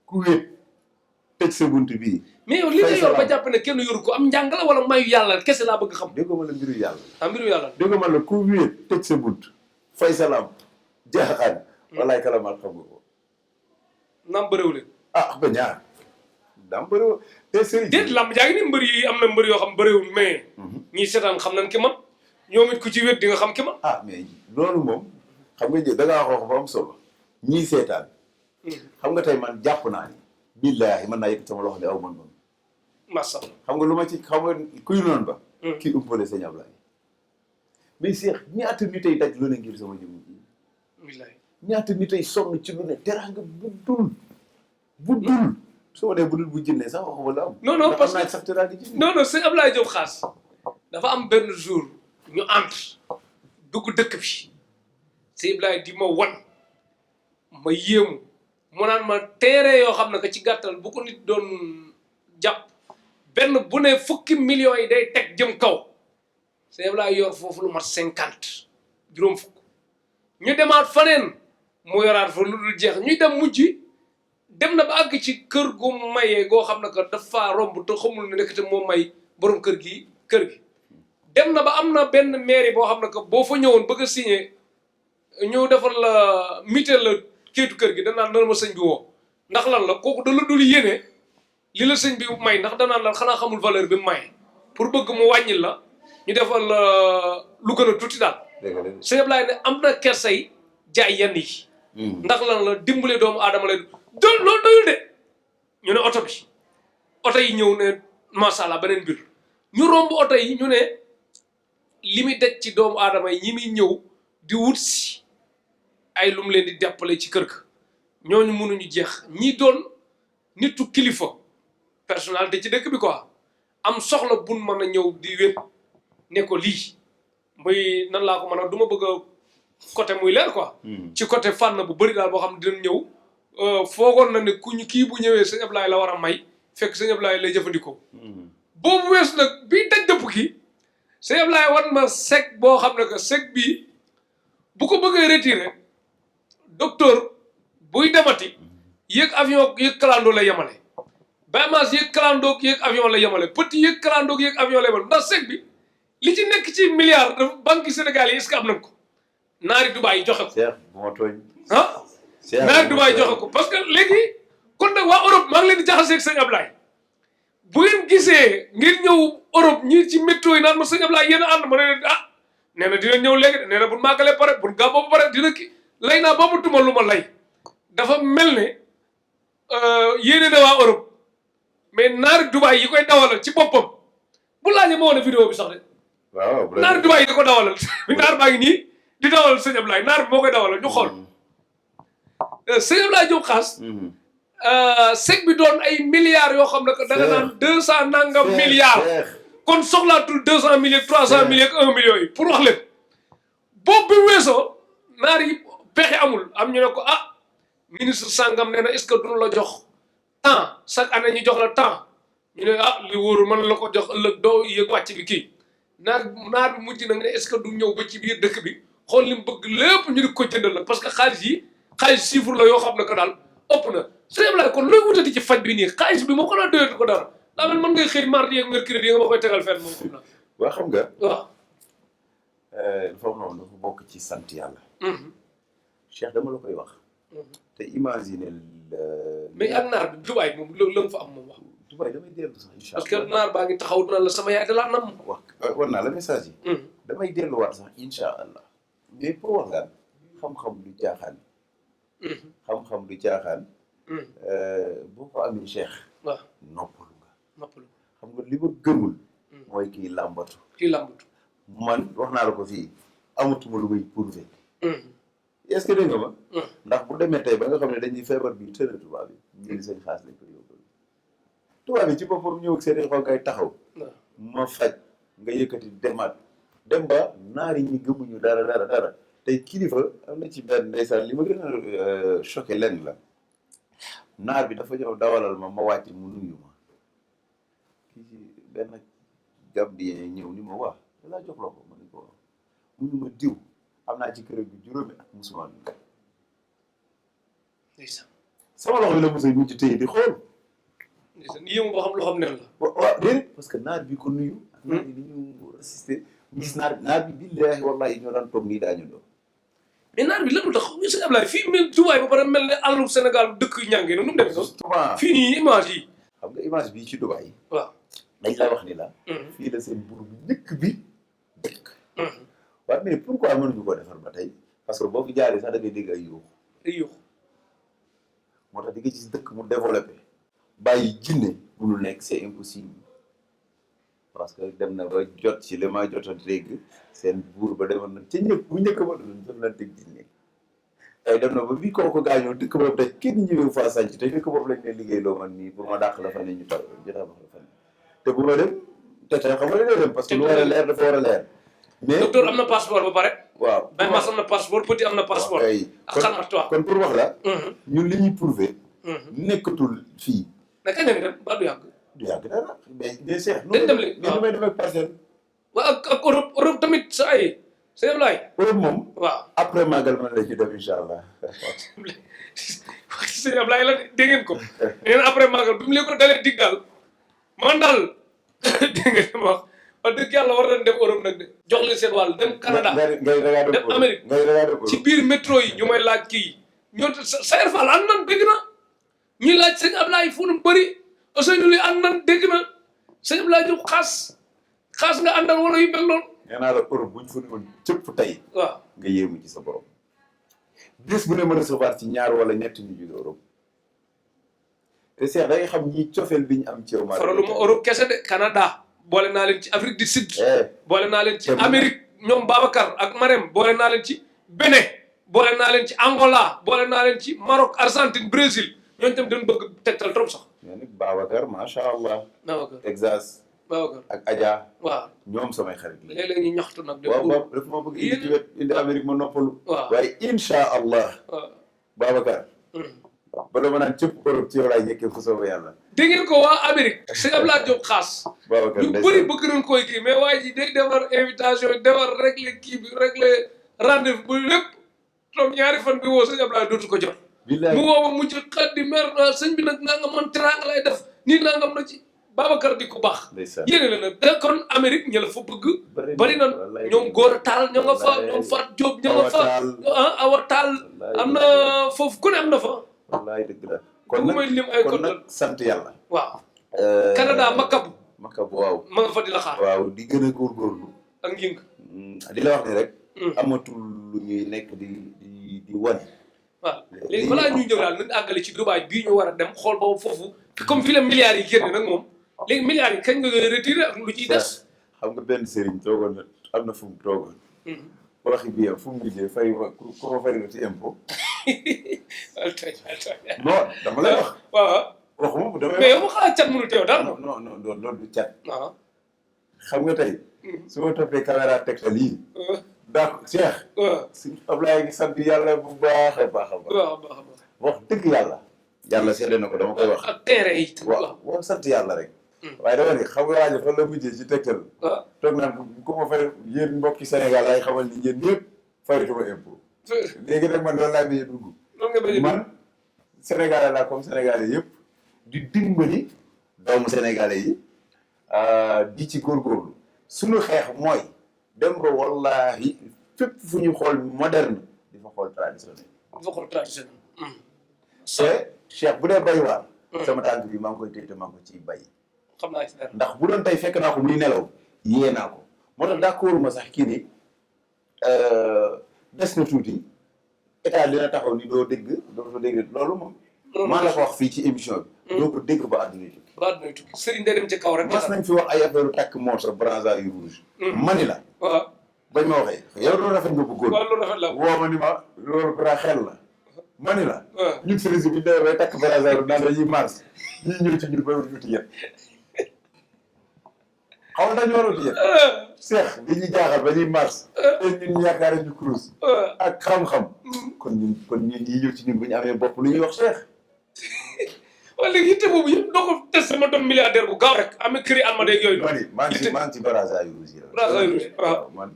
ku wéet tëj sa bunt bii. mais yow li nga yor ba jàpp ne kenn yoru ko am njàng la wala mayu yàlla kese laa bëgg xam. déggoo ma la mbiru yàlla. mbiru yàlla. déggoo ma la ku wéet tëj sa bunt. fay salaam jaaxaan. walaay kalamal xam nga ko. naam bëriwul leen. ba ñaar. daam bëriwul te sëriñ. déet lamb jaa ngi ni mbër yi am na mbër yoo xam bëriwul mais. ñii seetaan xam nañ ki man ñoom it ku ci wét di nga xam ki man. mais loolu moom xam nga da ngaa wax ba am solo ñii seetaan. xam nga tey man jàpp naa ni. billaahi mën naa yëkkati sama loxo ne aw man noonu. massa xam nga lu ma ci xam nga kuy noonu ba. kii umpale sëñ Ablaye. mais Cheikh ñaata nit ay daj lu ne ngir sama jëmm ji. billahi ñaata nit ay sonn ci lu ne teraanga bu dul soo dee bu dul bu jëndee sax waxuma la am. non parce que sax teraanga ji. non sëñ Ablaye Diop Khass dafa am benn jour ñu entre dugg dëkk bi sëñ Ablaye di ma wan ma yéemu mu naan ma teere yoo xam ne que ci gàttal bu ko nit doon jàpp benn bu ne fukki millions yi day teg jëm kaw sëñ Ablaye yor foofu lu mat 50 juróom fukk ñu demaat faneen mu yoraat fa lu dul jeex ñuy dem mujj dem na ba àgg ci kër gu mayee goo xam ne que dafa romb te xamul ne nekkate moo may borom kër gi dem na ba am na benn mairie boo xam ne que boo fa ñëwoon bëgg a signé ñu defal la mutuelle la kéetu kër gi danaan na ma sëñ bi woo ndax lan la kooku da la dul yéene li la sëñ bi may ndax danaan la xanaa xamul valeur bi mu may pour bëgg mu wàññil la ñu defal lu gën a tuuti daal. sëñ Ablaye ne am na kersay jaay yenn yi. ndax lan la dimbale doomu aadama lay loolu doyul de ñu ne oto bi oto yi ñëw ne macha allah beneen mbir ñu romb oto yi ñu ne li muy daj ci doomu aadama yi ñi muy ñëw di wut si ay lu mu leen di jàppale ci kër ga ñooñu mënuñu jeex ñi doon nitu kilifa personnalité ci dëkk bi quoi am soxla bun mën a ñëw di wét ne ko lii muy nan laa ko mën a du ma bëgg a côté muy leer quoi. ci côté fànn bu bëri daal boo xam ne dinañ ñëw foogoon na ne kii bu ñëwee sëñ Ablaye la war a may fekk sëñ Ablaye lay jëfandikoo. boobu weesu nag bii daj dëpp gi sëñ Ablaye wan ma sec boo xam ne que sec bii bu ko bëggee retiré docteur buy demati yéeg avion yéeg kalandoo la yemale Bahamas yéeg kalandoo yéeg avion la yemale petit yéeg kalandoo yéeg avion la yemale ndax sec bi li ci nekk ci milliard de banque Sénégal yi est-ce que am nañ ko naari Dubaay yi joxe ko. Cheikh moo tooñ. ah naari Dubaay joxe ko parce que léegi kon nag waa Europe maa ngi leen di jaxaseeg sëñ Ablaye bu ngeen gisee ngeen ñëw Europe ñi ci métro yi naan ma sëñ Ablaye yéen a ànd ma ne leen ah nee na dina ñëw léegi nee na bu màggalee pare bu gàmmoo ba pare dina ki lay naa ba mu tuma lu ma lay dafa mel ne yéene na waa Europe mais naari Dubaay yi koy dawalal ci boppam bu laajee ma wane vidéo bi sax de. waaw naari Dubaay yi da ko dawalal naar baa ngi nii di dawalal sëñ Ablaye naar bi moo koy dawalal ñu xool sëñ Ablaye Diop Khass. sec bi doon ay milliards yoo xam ne que da nga naan 200 nangam milliards kon soxlaatul 200 millions 300 millions 1 million yi pour wax leen boobu bi weesoo naar yi pexe amul am ñu ne ko ah ministre sangam nee na est-ce que duñu la jox temps chaque année ñu jox la temps ñu ne ah li wóorul mën la ko jox ëllëg doo yëg wàcc bi kii naar bi mujj na nga ne est-ce que du ñëw ba ci biir dëkk bi xool li mu bëgg lépp ñu di ko jëndal la parce que xaalis chiffre la yoo xam ne que daal ëpp na sëñ Ablaye kon looy wutati ci faj bi nii xaalis bi moo ko doon doyatu ko dara daa mel mën ngay xëy mardi ak mercredi nga ma koy tegal fenn moom xam naa. waa xam nga. waaw. foofu noonu dafa bokk ci sant yàlla. Cheikh dama la koy wax. te imaginer. mais ak naar bi Dubaay moom la nga fa am moom wax. Dubaay damay dellu sax incha allah parce que naar baa ngi taxaw dina la sama yaay da laa nam. wax war naa la message yi. damay delluwaat sax incha allah. mais pour wax daal xam-xam du jaaxaan. xam-xam du jaaxaan. boo ko amee Cheikh. waaw noppalu nga. noppalu xam nga li ma gëmul. mooy kii làmbatu. man wax naa la ko fii amatuma lu muy prouver. est-ce que dégg nga ma. ndax bu demee tey ba nga xam ne dañuy feebar bi tëral tubaab bi. ñu ngi seen xaalis lañ ko yóbbal. tubaab bi ci boppam ñëw ak seen i xonk ay taxaw. ma faj nga yëkkati demaat dem ba naar yi ñu gëmuñu dara tey kilifa am na ci benn ndeysaan li ma gën a choqué lenn la. naar bi dafa ñëw dawalal ma wàcc mu nuyu ma kii ci benn gambien ñëw ni ma wax da laa jox la ko ma ne ko mu ñu ma diw am naa ci kër gi juróomi ak musulman bi sama loxo bi la musul mu ci téye di xool yéemu ba xam loo xam nen la waaw déedéet parce que naar bi ko nuyu naar bi ni ñu assisté gis naar bi billaahi wallahi ñoo daan toog nii daañu doon mais naar bi lan tax sëñ Ablaye fii mel Dubaay ba pare mel ne àllu Sénégal dëkk ñànge na nu mu demee noonu fii nii image yi xam nga image bii ci Dubaay waaw dañ la wax ni la fii la seen buur bi njëkk bi dëkk waaye mais pourquoi mënuñu ko defar ba tey parce que boo fi jaaree sax da ngay dégg ay yuux moo tax di nga gis dëkk mu développé bàyyi jinne mënul nekk c'est impossible parce que dem na ba jot ci li ma jot a dégg seen buur ba demoon na ca ñëpp bu njëkk ba doon def lan teg jinne tey dem na ba bii kooku gaañoo dëkk boobu tey kenn ñëwee fa sànc te dëkk boobu lañ ne liggéey loo man nii pour ma dàq la fa ne ñu taw jotax la fa ne te bu ma dem te tey xam nga dañoo dem parce que lu war a leer dafa war a leer mais docteur am na passeport ba pare waaw Bahamas am na passeport petit am na passeport ak xarmat toi kon pour wax la ñun li ñuy prouvé nekkatul fii mais kañ la dem ba du yàgg du yàgg dara mais bien sûr dañ dem léegi nu may dem ak parcelle waaw ak Europe tamit sa ay sëñ Ablaye Europe moom waaw après magal man la ci dem incha allah sëñ Ablaye la dégg ngeen ko nee na après magal bi mu leen ko dalee dig daal man daal dégg nga ma wax dëgg yàlla war nañ dem Europe nag de jox leen seen wàll dem Canada dem Amérique ci biir métro yi ñu may laaj kii ñoo Sayer Fall ànd nan dégg na ñuy laaj sëñ Ablaye fu nu bëri Ousseynou li ànd nan dégg na sëñ Ablaye Diop xaas nga àndal wala yu mel noonu nee naa la Europe buñ fa newoon cëpp tey waaw nga yéemu ci sa borom bés bu ne ma recevoir ci ñaar wala ñett ñu jóge Europe te Cheikh da ngay xam ñi cofeel bi ñu am ci yow faralu ma Europe kese de Canada boole naa leen ci Afrique du Sud boole naa leen ci Amérique ñoom Babacar ak Marème boole naa leen ci Bénin boole naa leen ci Angola boole naa leen ci Maroc Argentine Brésil ñooñu tam dañu bëgg tegtal trop sax mais nag Babacar macha allah Babacar Texas Babacar ak Adja waaw ñoom samay xarit la léeg-léeg ñu ñaxtu nag waaw daf ma bëgg indi ci wet indi Amérique ma noppalu waaw waaye incha allah waaw Babacar ba dama naan cëpp Europe ci yow laay njëkkee fu soobee yàlla. dégg ngeen ko waa Amérique sëñ Abdoulaye Diop xaas Babacar ñu bëri bëgg nañ koy kii mais waa ji day defar invitation defar régler kii bi régler rendez-vous bu lépp toog ñaari fan bi woo sëñ Abdoulaye dootu ko jot billaay mu woo ma mujj xat di mer sëñ bi nag naa nga man teraanga lay def nii naa ngam na ci Babacar di ko baax ndeysaan yéene la nag da kon Amérique ña la fa bëgg bari na ñoom góor a taal ñoo nga fa ñoom Fat Diop ñoo nga fa Awa Taal am na foofu ku ne am na fa wallaay dëgg la kon may lim ay kon nag sant yàlla waaw Canada Makabu waaw ma nga fa di la xaar waaw di gën a góorgóorlu ak njëng di la wax ni rek amatul lu ñuy nekk di wane waaw léegi balaa ñuy ñëw daal nañ àggale ci Dubaï bii ñu war a dem xool boobu foofu comme fi la milliards yi génne nag moom léegi milliards yi kañ nga koy retiré ak lu ciy des xam nga benn sëriñ toogoon na am na fu mu toogoon waxi bi yow fu mu liggéey fay ku ko fay ci impôt non dama lay wax waaw waxuma bu damay mais yow ma xalaat cat mënu teew dara non loolu du cat waaw xam nga tey su ma toppee caméra Tektal yii daa Cheikh suñ Ablaye ngi sant yàlla bu baax a baax a baax waaw baax wax dëgg yàlla seede na ko dama koy wax ak terrain yi waaw wax sant yàlla rek waaye dama ne xam nga waajo fan la mujjee ci Tektal toog naan ku ma fay yéen mbokki Sénégal ay xamal ni yéen ñëpp fayatuma impôt léegi nag man loolu laa bañ a dugg man Sénégalais laa comme Sénégalais yëpp di dimbali doomu Sénégalais yi di ci góorgóorlu suñu xeex mooy dem ba wallahi fépp fu ñu xool moderne di fa xool traditionnel. di fa xool traditionnel. te Cheikh bu dee bay waar. sama tànk bi maa ngi koy téye te maa ngi ko ciy bay. xam naa ci dara ndax bu doon tey fekk naa ko muy nelaw yee naa ko moo tax d'accord ma sax kii ni des na tuuti état dina taxaw ni doo dégg loolu moom. maa la ko wax fii ci émission bi. doo ko dégg ba àdduna tukki. ba àdduna tukki Serigne day dem ci kaw rek. mas nañ fi wax ay affaire takk montre brassard yu rouge. mani la. waaw bañ ma waxee yow loolu rafet nga bëggoon. waaw loolu rafet la woo ma ni ma loolu bara xel la. mani la. ñun Serigne bi ñu bay takk brassard naan dañuy mars ñii ñëw ci ñun ba wuti yéen. xaw ma dañu war a wuti yéen. Cheikh bi ñu jaaxal ba ñuy mars. te ñun ñu yaakaar ñu cruise. ak xam-xam. kon ñun ñii ñëw ci ñun bu ñu amee bopp lu ñuy wax Cheikh. waaye léegi yitte boobu yëpp doo ko des sama doon milliardaire bu gaaw rek amee kër yi almade yooyu. maa ngi ci brassard yu rouge yi. brassard yu rouge waaw man.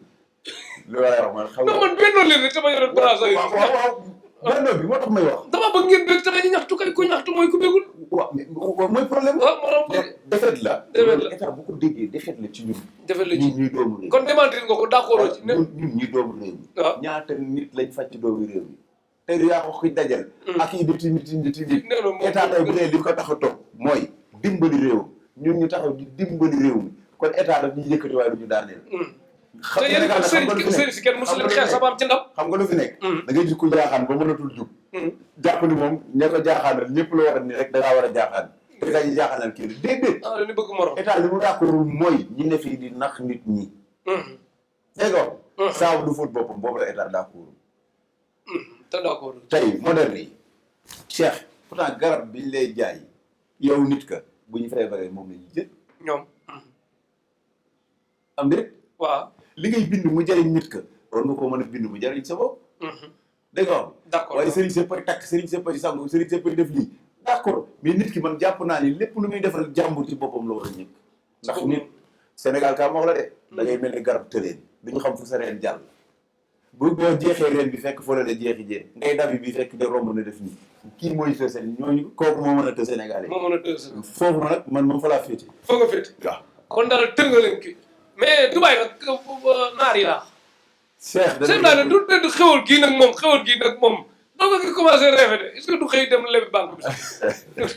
li war a wax man xam nga. non man bennoo leen rek dama yoroon brassard yu rouge. waaw bennoo bi moo tax may wax. dama bëgg ngeen bëgg tamit ñaxtu kay ku ñaxtu mooy ku bëggul. waaw mooy problème. waaw moo tax defet la. defet la état bu ko déggee defet la ci ñun. defet la ci ñuy doomu réew. kon démentir nga ko d'accord ci. ñun ñuy doomu réew mi. waaw ñaata nit lañ fàcc ci doomu réew mi. tey yaa ko xuy dajal. ak yi nit état tey bu dee li ko tax a toog mooy dimbali réew ñun ñu taxaw di dimbali réew mi kon état daf ñuy yëkkati waaye du ñu daaneel. te yéen a sëriñ si kenn mosu leen xeex sa baam ci ndam. xam nga lu fi nekk. da ngay gis ku jaaxaan ba mënatul jug. jàpp ni moom ña ko jaaxaanal ñëpp la war a ni rek da ngaa war a jaaxaan. état yi jaaxaanal kii déedéet. ah li bëgg morom. état li mu d'accordul mooy ñi ne fii di nax nit ñi. dégg nga. saabu du fóot boppam boobu la état d'accord. te d'accord tey moderne yi. Cheikh pourtant garab biñ lay jaay yow nit ka bu ñu feebaree moom la ñuy jël. ñoom. am déet. waaw. li ngay bind mu jariñ nit ka war nga koo mën a bind mu jariñ sa bopp. dégg nga d'accord waaye sëriñ sëppari takk sëriñ sëppari sangu sëriñ sëppari def lii d'accord mais nit ki man jàpp naa ni lépp lu muy defal jàmbur ci boppam la war a ñëkk ndax nit Sénégal kaa ma wax la de da ngay mel ni garab tëreen duñu xam fu sa reen jàll boo jeexee reen bi fekk foo la jeexi jee ngay dabi bi fekk de romb na def nii kii mooy të Sénégal ñooñu kooku moo mën a të Sénégal yi moo mën a të Sénégal foofu nag man moom fa laa féete foo nga féete waaw kon daal tër nga leen kii mais Dubaï nag naar yi laa Cheikh seen naa ne du xewal gii nag moom doo nga commencé rêvé de est-ce que du xëy dem lebi banque bi sax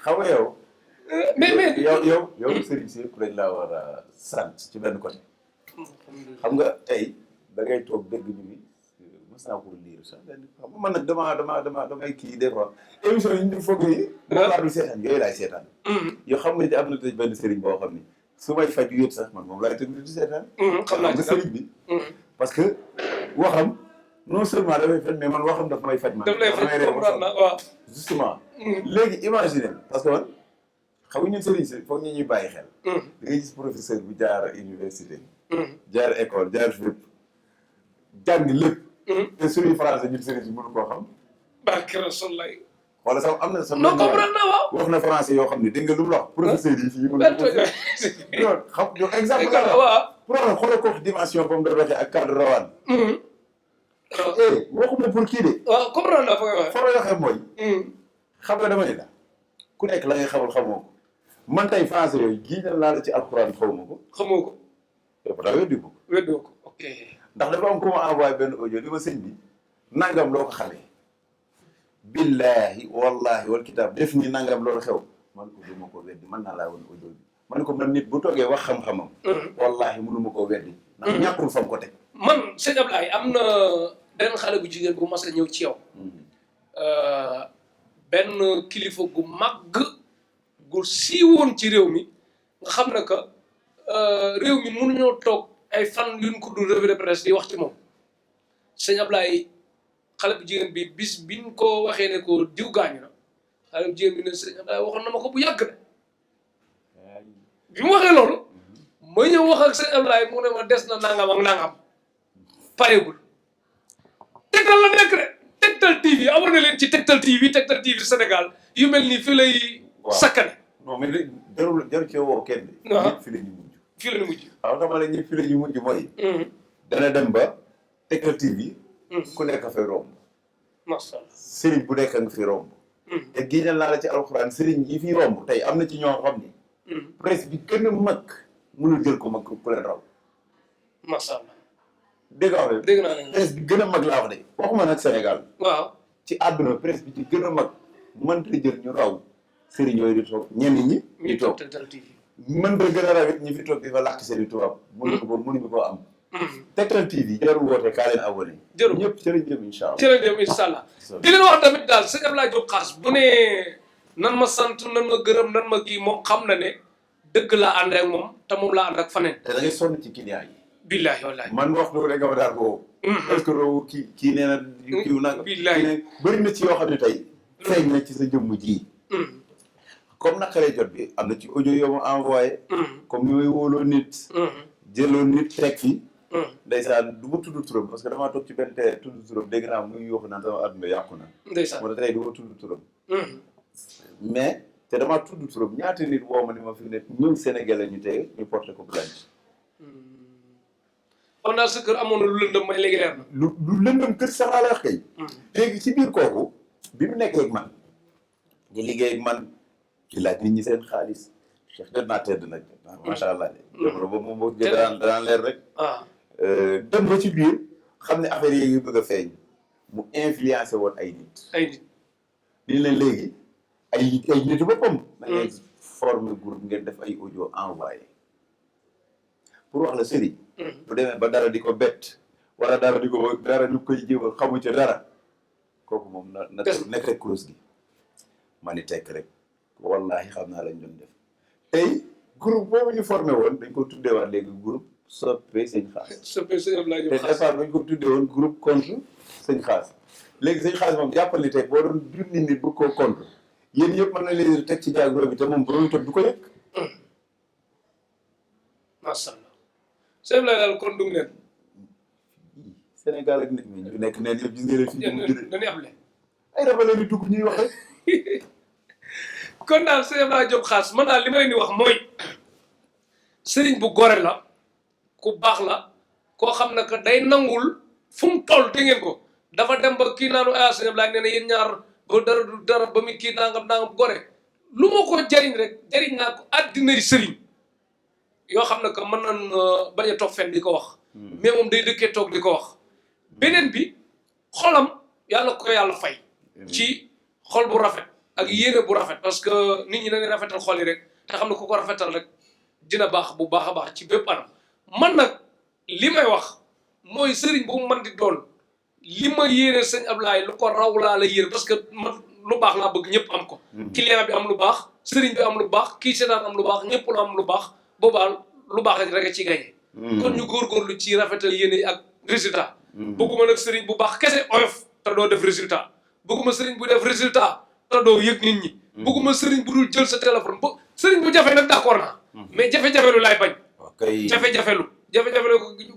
xam nga yow mais yow sëriñ si yëpp dañ laa war a sant ci benn côté xam nga tey da ngay toog dégg ñu ni mos naa ko lire sax benn xam nga man nag damay kii des fois émission yi ñu foog yi moom laa dul seetaan yooyu laay seetaan yoo xam nga am na tey benn sëriñ boo xam ni su may faj yëpp sax man moom laay tëdd di seetaan xam nga sëriñ bi parce que waxam non seulement dafay faj mais man waxam daf may faj man daf lay faj waaw justement léegi imaginer parce que man xam nga ñun sëriñ si foog ñu ñuy bàyyi xel da ngay gis professeur bu jaar université jaar école jaar fépp jàng lépp te suñuy français ñun sëriñ si mënu koo xam. barke Rasulullah. wala sax am na sax. non comprendre naa waaw. wax na français yoo xam ne dégg nga lu mu la wax. professeur yi fii mënu ko xam ñu exemple la waaw. pour wax xoolal ko dimension ba mu doon waxee ak cadre rawaan. waxuma pour kii de. waaw comprendre naa fa nga waxee. fa nga waxee mooy. xam nga dama ne la ku nekk la ngay xamul xamoo ko man tey français yooyu giiñal naa la ci alxuraan xawma ko. xamoo ko. te pourtant weddi ko. weddoo ko ok. ndax dafa am ku ma envoyé benn audio li ma sëñ bi nangam loo ko xamee. billahi wallahi wal kitaab def ni nangam loolu xew man ko duma ko weddi mën naa laa woon audio bi man ko man nit bu toogee wax xam-xamam. wallahi mënuma koo weddi. ndax ñàkkul fam ko teg. man sëñ Ablaye am na benn xale bu jigéen bu mas a ñëw ci yow. benn kilifa gu màgg gu siiwoon ci réew mi nga xam ne que réew mi mënuñoo toog ay fan yuñ ko dul revue de presse di wax ci moom sëñ Ablaye xale bu jigéen bi bis biñ ko waxee ne ko diw gaañu na xale bu jigéen bi ne sëñ Ablaye waxoon na ma ko bu yàgg de bi mu waxee loolu ma ñëw wax ak sëñ Ablaye mu ne ma des na nangam ak nangam pareegul Tektal la nekk de Tektal TV abonné leen ci Tektal TV Tektal TV Sénégal yu mel nii fii lay sakkane non mais léegi jarul ci woo kenn. waaw fii la ñu mujj. fii la ñu mujj. waaw xam nga ñëpp fii la ñu mujj mooy. dana dem ba Tektal TV. ku nekk fay romb. macha allah sëriñ bu nekk nga fi romb. te génneel naa la ci alxuraan sëriñ yi fi romb tey am na ci ñoo xam ni. presse bi gën a mag mënul jël ko mag ku leen raw. macha allah. dégg nga wax dégg naa ne presse bi gën a mag laa wax de waxuma nag Sénégal. waaw ci àdduna presse bi ci gën a mag mënta jël ñu raw sëriñ yooyu di toog ñenn ñi. di toog Tektal TV. mënta gën a rawit ñi fi toog di fa làkk seen tubaab. mënuñu ko am. Tektal TV jarul woote kaa leen abonné. jarul ñëpp ci lañ jëm incha allah. ci lañ jëm incha allah. di leen wax tamit daal sëñ Ablaye Diop Khass bu ne nan ma sant nan ma gërëm nan ma kii moom xam na ne dëgg laa ànd ak moom te moom laa ànd ak faneen. te da ngay sonn ci client yi. billahi wallahi. man wax dëgg rek nga ma daal boobu. parce que loolu kii nee na. kii nag billahi bëri na ci yoo xam ne tey. feeñ na ci sa jëmm ji. comme naqaree jot bi am na ci audio yoo ma envoyé. comme ni may wóoloo nit. jëloo nit teg fi. ndeysaan du ma tudd turam parce que damaa toog ci benn télé tudd turam dégg naa muy yóoxu naan sama àdduna yàqu na. ndeysaan moo tax tey du ma tudd turam. mais te damaa tudd turam ñaata nit woo ma ni ma fi ne ñun Sénégalais ñu tey ñu porté ko plainte. kon daal sa kër amoon na lu lëndëm may léegi leer na. lu lëndëm kër sax laa la wax kay. léegi ci biir kooku bi mu nekkee ak man di liggéey ak man di laaj nit ñi seen xaalis Cheikh gën naa tedd nag macha allah. jamono boobu moom boo daan leer rek. dem ba ci biir xam ne affaire yi ngi bëgg a feeñ mu influencé woon ay nit. ay nit. di leen léegi ay nitu boppam. da ngay former groupe ngeen def ay audio envoyé pour wax la sëriñ. bu demee ba dara di ko bett wala dara di ko dara ñu koy jéem a xamu ci dara kooku moom na nekk rek kurus gi ma ni tekk rek wallahi xam naa lañ doon def tey groupe boobu ñu formé woon dañ ko tuddeewaat léegi groupe soppe sëñ Xaas. soppe sëñ Ablaye Diop te départ dañ ko tuddee woon groupe contre sëñ Xaas léegi sëñ Xaas moom jàppal ni tey boo doon junni nit bu ko contre yéen yëpp mën na leen teg ci jàngoro bi te moom bu doon toog du ko yëg. macha allah sëñ Ablaye daal kon dum leen. Sénégal ak nit ñi ñu nekk neen yëpp gis nga leen fii mu jëlee dañuy am leen. ay rafet leen di dugg ñuy wax rek. kon daal sëñ Ablaye Diop Khass man daal li ma leen di wax mooy sëriñ bu gore la ku baax la koo xam ne que day nangul fu mu toll dégg ngeen ko dafa dem ba kii naanu ah sëñ Ablaye nee na yéen ñaar ba dara du dara ba muy kii nangam gore lu ma ko jariñ rek jariñ naa ko addinay sëriñ yoo xam ne que mën nañ bañ a toog fenn di ko wax. mais moom day dëkkee toog di ko wax. beneen bi xolam yàlla ko yàlla fay. ci xol bu rafet ak yéene bu rafet parce que nit ñi dañuy rafetal xol yi rek te xam ne ku ko rafetal rek dina baax bu baax a baax ci bépp anam man nag li may wax mooy sëriñ bu mu mën di doon li ma yéene sëñ Ablaye lu ko raw laa la yéene parce que man lu baax laa bëgg ñëpp am ko. client bi am lu baax sëriñ bi am lu baax kii seetaan am lu baax ñëpp lu am lu baax boobaa lu baax rek a ci gañe kon ñu góorgóorlu ci rafetal yéene ak résultat. bëgguma nag sëriñ bu baax kese oyof te doo def résultat bëgguma sëriñ bu def résultat te doo yëg nit ñi. bëgguma sëriñ bu dul jël sa téléphone ba sëriñ bu jafe nag d'accord naa. mais jafe-jafe lu laay bañ. ok jafe-jafe lu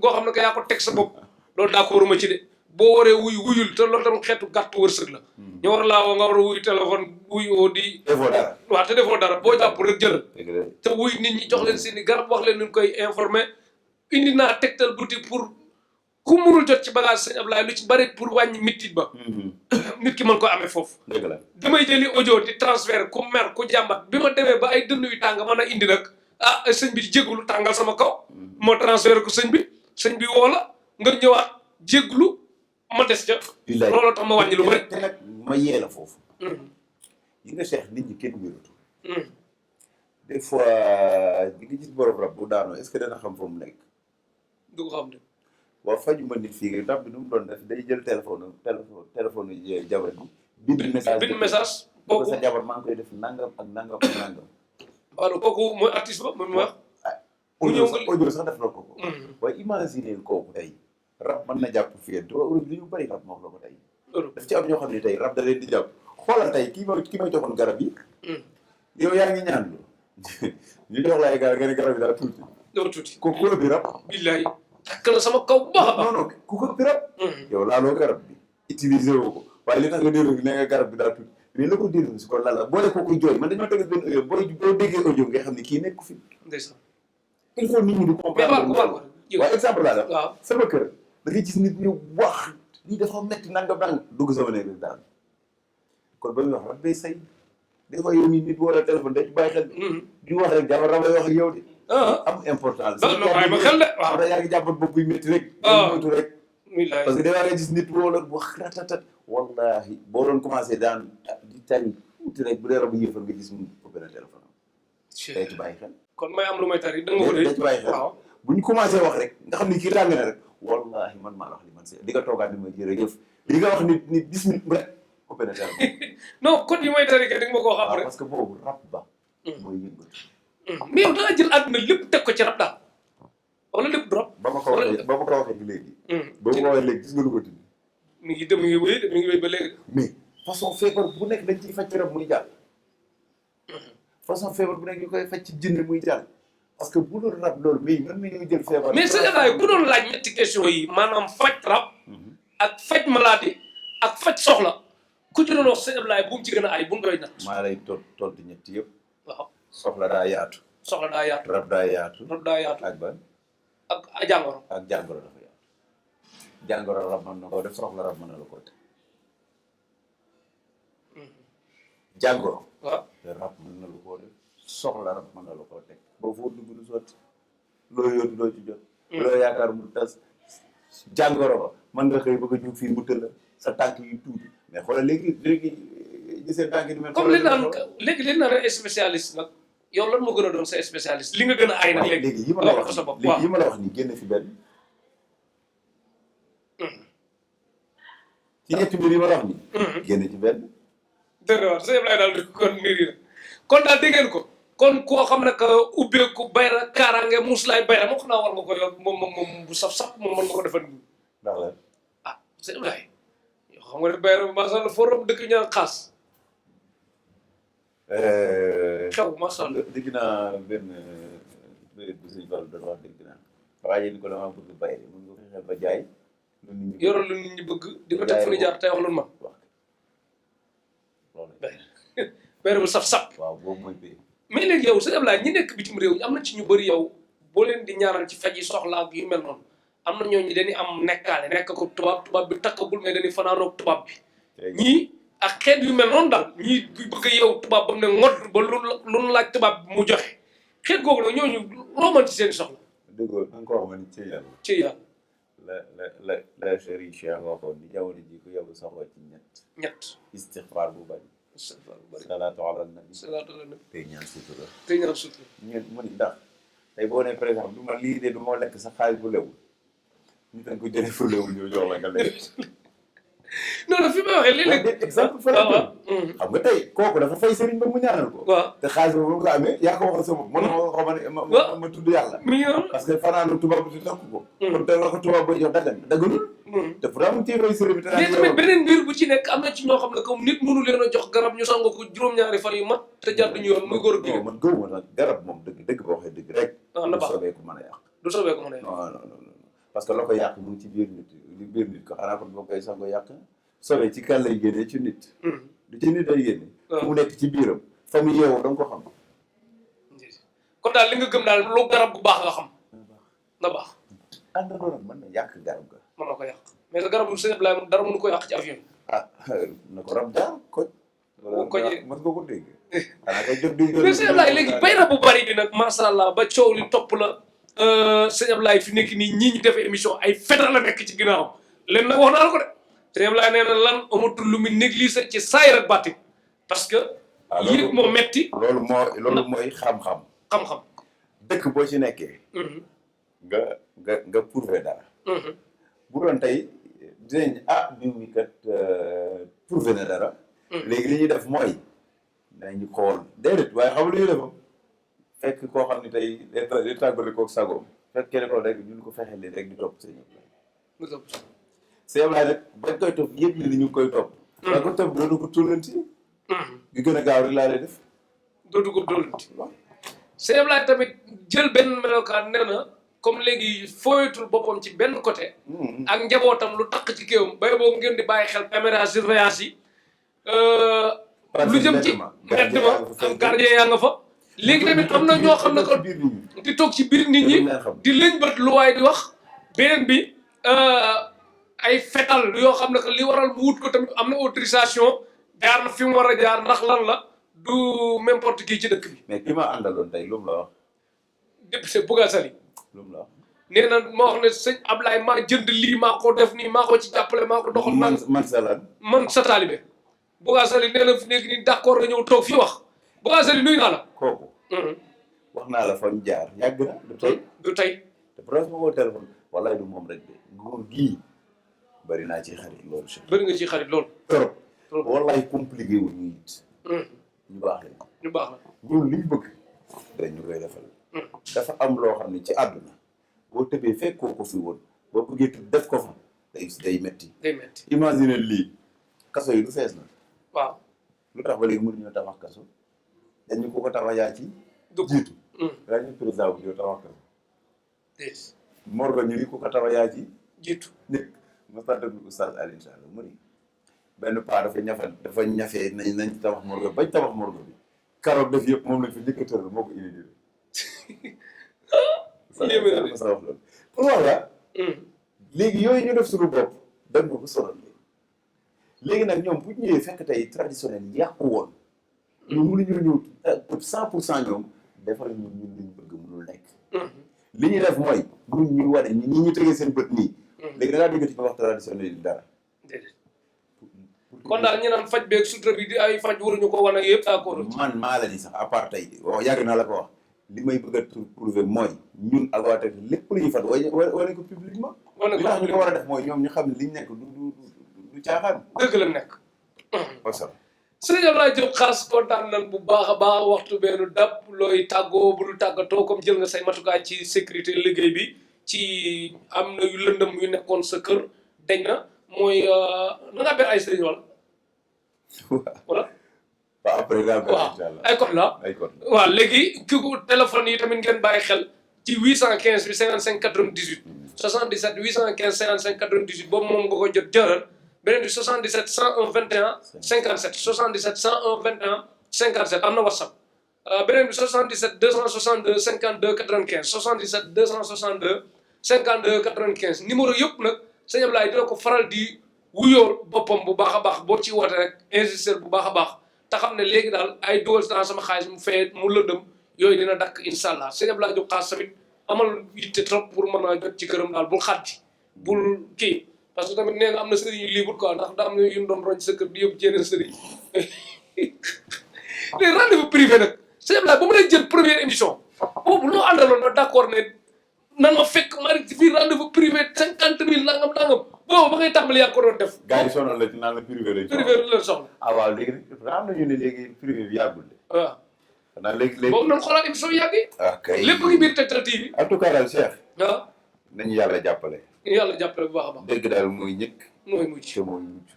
goo xam ne que yaa ko teg sa bopp loolu d'accord ma ci de boo waree wuyul te loolu tam xeetu gàtt wërsëg la. ñu war laa woo nga war a wuyu téléphone wuyoo di. defoo dara waaw te defoo dara boo jàpp rek jëlal. dëgg la te wuy nit ñi jox leen seeni garab wax leen nu koy informé indi naa Tektal boutique pour ku mënul jot ci bagage sëñ Ablaye lu ci bari pour wàññi mitit ba. nit ki mën ko amee foofu. dëgg la damay jëli audio di transfert ku mer ku jàmbat bi ma demee ba ay dënn yu tàng mën a indi nag ah sëñ bi di jégalu tàngal sama kaw. moo transfert ko sëñ bi woo la nga ñëwaat jégalu ma des ca. looloo tax ma wàññi lu bari. te nag ma yee la foofu. yi nga Cheikh nit ñi kenn wératu. des fois di nga gis borom rab bu daanoo est-ce que dana xam fa mu nekk. du ko xam de. waaw fajuma nit fii rab bi nu mu doon def day jël téléphone jabar bi bind message kooku sa jabar maa ngi koy def nangam ak nangam ak nangam. waaw kooku mooy artiste ba man ma wax. mu ñëw nga audio sax def na ko. waaye imaginer kooku tey rab mën na jàpp fii te li ñu bëri rab moo la ko tey. daf ci am ñoo xam ne tey rab da leen di jàpp xoolal tey ki may joxoon garab yi. yow yaa ngi ñaan lu ñu jox la ay garab nga ne garab yi daal tuuti. doo tuuti ko ku ëppi rab. billaay takk la sama kaw bu baax a baax. non non ku ko ëppi rab. yow laaloo garab bi utiliser woo ko waaye li tax nga déglu ne nga garab bi daal tuuti mais la ko déglu si kon lan la boo ne ko kuy jooy man dañoo teg benn audio boo déggee audio nga xam ne kii nekk fi. ndeysaan. il faut nit ñi di comprendre. waaye exemple laa la. waaw sama kër da ngay gis nit ñi wax lii dafa metti nangam nangam dugg sama néeg rek daal kon ba muy wax rab day say des fois yow mii nit wala téléphone da ci bàyyi xel. di wax rek jabar rab lay wax ak yow de. am importance. non bàyyi ma xel de waaw yaa ngi jàppat bopp buy métti rek. moytu rek. parce que da nga gis nit wala wax ratatat wallahi boo doon commencé daan di tari tuuti rek bu dee rabu yëfal nga gis mu ko benn téléphone am. day ci bàyyi xel. kon may am lu may tari da nga ko day ci bàyyi xel waaw. bu ñu commencé wax rek nga xam ni kii tàng na rek wallahi man maa la wax li man see di nga toogaat ni ma jërëjëf li nga wax nit 10 minutes rek ko benn téléphone. non code yi may tari kay di nga ma koo xam rek. parce que boobu rab ba. mooy yëngatu. mais yow da nga jël àdduna lépp teg ko ci rab daal wala lépp drop. ba ma ko waxee léegi. ba ma ko waxee léegi gis nga lu ko dindi. mi ngi dem mi ngi wéy de mi ngi wéy ba léegi. mais façon feebar bu nekk dañ ciy faj rab muy jàll. façon feebar bu nekk ñu koy faj ci jinn muy jàll. parce que bu doon rab loolu mais man mii ñuy jël feebar. mais sëñ Ablaye bu doon laaj ñetti question yi maanaam faj rab. ak faj maladie ak faj soxla ku ci doon wax sëñ Ablaye bu mu ci gën a ay bu mu koy natt. maa lay tontu ñetti yëpp. waaw soxla daa yaatu. soxla daa yaatu. rab daa yaatu. rab daa yaatu ak ban. ak jàngoro. ak jàngoro dafa yaatu. jàngoro rab mën na koo def soxla rab mën na la koo teg. jàngoro. waaw rab mën na la koo def soxla rab mën na la koo teg. boo foo dugg du sotti loo yóotu doo ci jot. loo yaakaar mu tas jàngoro ba mën nga xëy bëgg a jóg fii mu tëlla sa tànk yi tuuti mais xoolal léegi gisee tànk yi di mel. comme li naan léegi li naan spécialiste nag yow lan moo gën a doon sa spécialiste li nga gën a ay nag léegi yi ma la wax léegi yi ma la wax nii génn fi benn. ci ñetti mbir yi ma la wax nii. génn ci benn. dëgg la waaw sëñ Ablaye daal di kon mbir yi la kon daal dégg ngeen ko. kon koo xam ne que ubbeeku bayra kaaraange muslaay bayra moo xam naa war nga ko yor moom bu saf-saf moom mën nga ko defal nii. ndax la ah sëñ Ablaye yoo xam nga ne bayra bi macha allah foo rob dëkk ñaan xaas. xew macha allah dégg naa benn bu sëñ Fall doon wax dégg naa waaye ni ko damaa bëgg bayre mën nga fexeel ba jaay. yoroon lu nit ñi bëgg di ko teg fu ñu jaar tey wax lu ma. loolu bayra bu saf-saf. waaw boobu mooy bay. mais léegi yow sëñ Ablaye ñi nekk bitim réew am na ci ñu bëri yow boo leen di ñaaral ci faj yi soxla ak yu mel noonu am na ñooñu dañuy am nekkaale nekk ko tubaab bi takkagul mais dañuy fanaanoog tubaab bi. ñii ak xeet yu mel noonu daal ñii bëgg a yow tubaab ba mu ne ngod ba lu laaj tubaab bi mu joxe xeet googu nag ñooñu loo mën ci seen soxla. dëgg la nga ko wax ma ni ci yàlla. ci yàlla. la Serigne Cheikh waxoon ni jamono ji ko yow saxoo ci ñett. istixfaar bu bari. salaatu ala nabi. salaatu ala nabi. tey ñaan sutura. tey ñaan sutura. ñun mu ni ndax tey boo nee par exemple du ma lii de du ma lekk sa xaalis bu lewul ñu dañ ko jëlee fu lewul ñu jox la nga lekk. non non fi ma waxee léeg-léeg. exemple fa la xam nga tey kooku dafa fay sëriñ ba mu ñaanal ko. waaw te xaalis boobu mu ko amee yaa ko waxal sa bopp mën na ma tudd yàlla. mi ngi noonu. parce que fanaanu tubaab bi takk ko. kon te la ko tubaab ba jox daganul. te pourtant mu téye fay sëriñ bi. mais tamit beneen mbir bu ci nekk am na ci ñoo xam ne comme nit mënu leen a jox garab ñu sangoo ko juróom-ñaari fan yu mat te jàdd ñu yoon muy góor ak jigéen. man gëw ma nag garab moom dëgg boo waxee dëgg rek. na baax du soobee ko mën a yàq. du soobee ko mën a yàq. non parce que la ko yàq mu ngi ci biir nit ko xanaa kon boo koy sango yàq sobe ci kan lay génnee ci nit. du ci nit day génne. mu nekk ci biiram fa mu yeewoo da nga ko xam. kon daal li nga gëm daal lu garab gu baax nga xam. na baax. àndandoo nag mën na yàq garab ga. mën na ko yàq mais que garabu sëñ Ablaye moom dara mënu ko yàq ci avion. na ko rab jaar koñ. koñee mën nga ko dégg. xanaa kay jot di. mais sëñ Ablaye léegi bay na bu bari bi nag macha allah ba coow li topp la sëñ Ablaye fi nekk nii ñii ñu defee émission ay fetal la nekk ci ginnaaw leen nag wax naa la ko de sëñ Ablaye nee na lan amatul lu mu négliger ci saayir ak bàtti parce que. yéeg moo metti loolu mooy xam-xam. xam-xam. dëkk boo ci nekkee. nga prouver dara. bu doon tey dinañ diw mi kat prouver na dara. léegi li ñuy def mooy dinañu xool déedéet waaye xam lu ñuy defam fekk koo xam ne tey day tàggale koog sagoom fekk kenn ko rek ñu ko fexee leen rek di topp sëñ Ablaye. sëñ Ablaye nag bañ koy topp yëpp li ñu koy topp. da ko topp dootu ko tullanti. gi gën a gaaw rek laa lay def. dootu ko tullanti. sëñ Ablaye tamit jël benn melokaan nee na comme léegi fooyatul boppam ci benn côté. ak njabootam lu takk ci kéwam bay boobu ngeen di bàyyi xel caméra surveillance yi. lu jëm ci mbedd ma am gardien yaa nga fa. léegi tamit am na ñoo xam ne que di toog ci biir nit ñi di lëñ bët lu waay di wax. beneen bi ay fetal yoo xam ne que li waral mu wut ko tamit am na autorisation jaar na fi mu war a jaar ndax lan la du n'importe qui ci dëkk bi. mais ki ma àndaloon tey lu mu la wax. député Bouga Sali. lu mu la wax. nee na ma wax ne sëñ Ablaye maa jënd lii maa ko def nii maa ko ci jàppale maa ko doxal. man sa lan. man sa taalibe. Bouga Sali nee na fi nekk nii d'accord nga ñëw toog fii wax Bouga Sali nuyu naa la. kooku. wax naa la fan jaar yàgg na du tey. du tey. te presque ma ko téléphone wallaay du moom rek de nguur gii bari naa ci xarit loolu. bëri nga ci xarit loolu. trop wallaay compliqué wu ñu it. ñu baax la. ñu baax la. ñun liñ bëgg dañ ñu koy defal. dafa am loo xam ne ci àdduna boo tëbee fekkoo ko fi woon boo bëggee def ko fa day metti. day metti. imagine lii kaso yi du fees na. waaw. lu tax ba léegi mënuñoo tabax kaso dañu ko tabax yaa ci. jiitu. yaa ñu président bu ñu tabax kaso. déet. Morgo ñu ni ko tabax yaa ci. jiitu. nit ma sant ak oustaz Alioune Sall mu ni benn paa dafa ñafee nañ ci tabax morgo bañ tabax morgo bi. karoot def yëpp moom lañ fi njëkk a tëral moo ko inauguré. yéeme na de sa wax loolu pour wax la. léegi yooyu ñu def suñu bopp dañ ko sonal léegi nag ñoom bu ñu ñëwee fekk tey traditionnel yàqu woon. ñu mënuñu ñëw 100% ñoom defal ñun liñ bëgg mënul nekk. li ñuy def mooy ñun ñu wane ñi ñu tegee seen bët nii. léegi da ngaa déggati ñu wax traditionnel yi dara. déedéet. kon daal ñu naan faj beeg sutura bi di ay faj waruñu ko wane yëpp d'accord. man maa la ni sax à part tey wax yàgg naa la ko wax li may bëgg a prouver mooy ñun ak waa tey lépp lu ñuy faj wane ko publiquement. li tax ñu ko war a def mooy ñoom ñu xam ne liñ nekk du caaxaan. dëgg la nekk. wasalaam. sëñ Ablaye Diop Khass kontaan nañ bu baax a baax waxtu benn dàpp looy tàggoo bu dul tàggatoo comme jël nga say matukaay ci sécurité liggéey bi ci am na yu lëndëm yu nekkoon sa kër dañ na mooy na nga ber ay sëriñ wala. voilà. waaw après la waaw ay code la. ay code la waaw léegi kii ko téléphone yi tamit ngeen bàyyi xel ci 815 bi 55 98. 77 815 55 98 boobu moom nga ko jot jëral. beneen bi 77 101 21 57 77 101 21 57 am na WhatsApp beneen bi 77 262 52 95 77 262 52 95 numéro yëpp nag sëñ Ablaye dina ko faral di wuyoo boppam bu baax a baax boo ci woote rek insister bu baax a baax te xam ne léegi daal ay dugal naa sama xaalis mu fee mu lëndëm yooyu dina dakk incha allah sëñ Ablaye Diop Khass tamit amal yitte trop pour mën a jot ci këram daal bul xaddi bul kii. parce que tamit nee nga am na sëriñ yu libre quoi ndax da am na yu ñu doon roñ sa kër di yóbbu ci yeneen sëriñ léegi rendez-vous privé nag sëñ Ablaye ba mu lay jël première émission boobu loo àndaloon ba d'accord ne nan ma fekk ma ci fii rendez-vous privé 50 000 nangam boobu ba ngay tàmbali yaa ko doon def. gars yi sonal la ci naan la privé lañ soxla privé la leen soxla. ah waaw léegi am na ñu ne léegi privé bi yàggul de. waaw. xanaa léegi. boobu noonu xoolaat émission yu yàgg yi. ah kay lépp ngi biir Tektal TV. en tout cas daal Cheikh. waaw. nañu yàlla jàppale. yàlla jàppale bu baax a baax. dégg daal mooy ñëkk. mooy mujj te mooy mujj.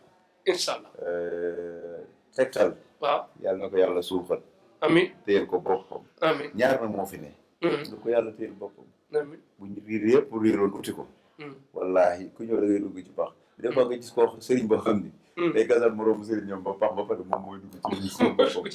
incha allah. Tektal. waaw. yàlla na ko yàlla suuxat. amiin téyel ko boppam. amiin ñaar nag moo fi ne. lu ko yàlla téyel boppam. amiin bu ñu riir yëpp riiroon uti ko. wallahi ku ñëw da ngay dugg ci pax des fois nga gis koo sëriñ boo xam ni day gasal moroomu sëriñ ñoom ba pax ba pare moom mooy dugg ci émission boppam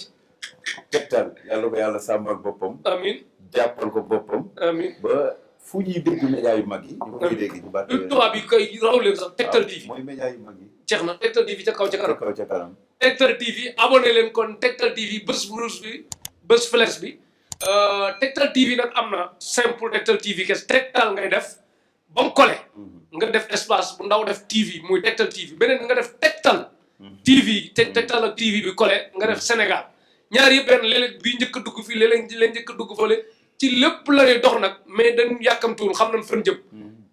tegtal yàlla ko yàlla sàmmal boppam amiin jàppal ko boppam amiin ba fu ñuy dégg média yu mag yi ñu ko dégg ci baat tubaab yi koy raw leen sax Tektal TV mooy média yu mag yi jeex na Tektal TV ca kaw ca kanam kaw ca kanam Tektal TV abonné leen kon Tektal TV bés bu rouge bi bés flash bi Tektal TV nag am na simple Tektal TV kes Tektal ngay def ba mu collé nga def espace bu ndaw def TV muy Tektal TV beneen nga def Tektal TV Tektal ak TV bi collé nga def Sénégal ñaar yëpp benn léeg-léeg bii njëkk a dugg fii léeg-léeg leen njëkk a dugg fële ci lépp la ñuy dox nag mais dañ yàkkamtuwul xam nañ fan jëm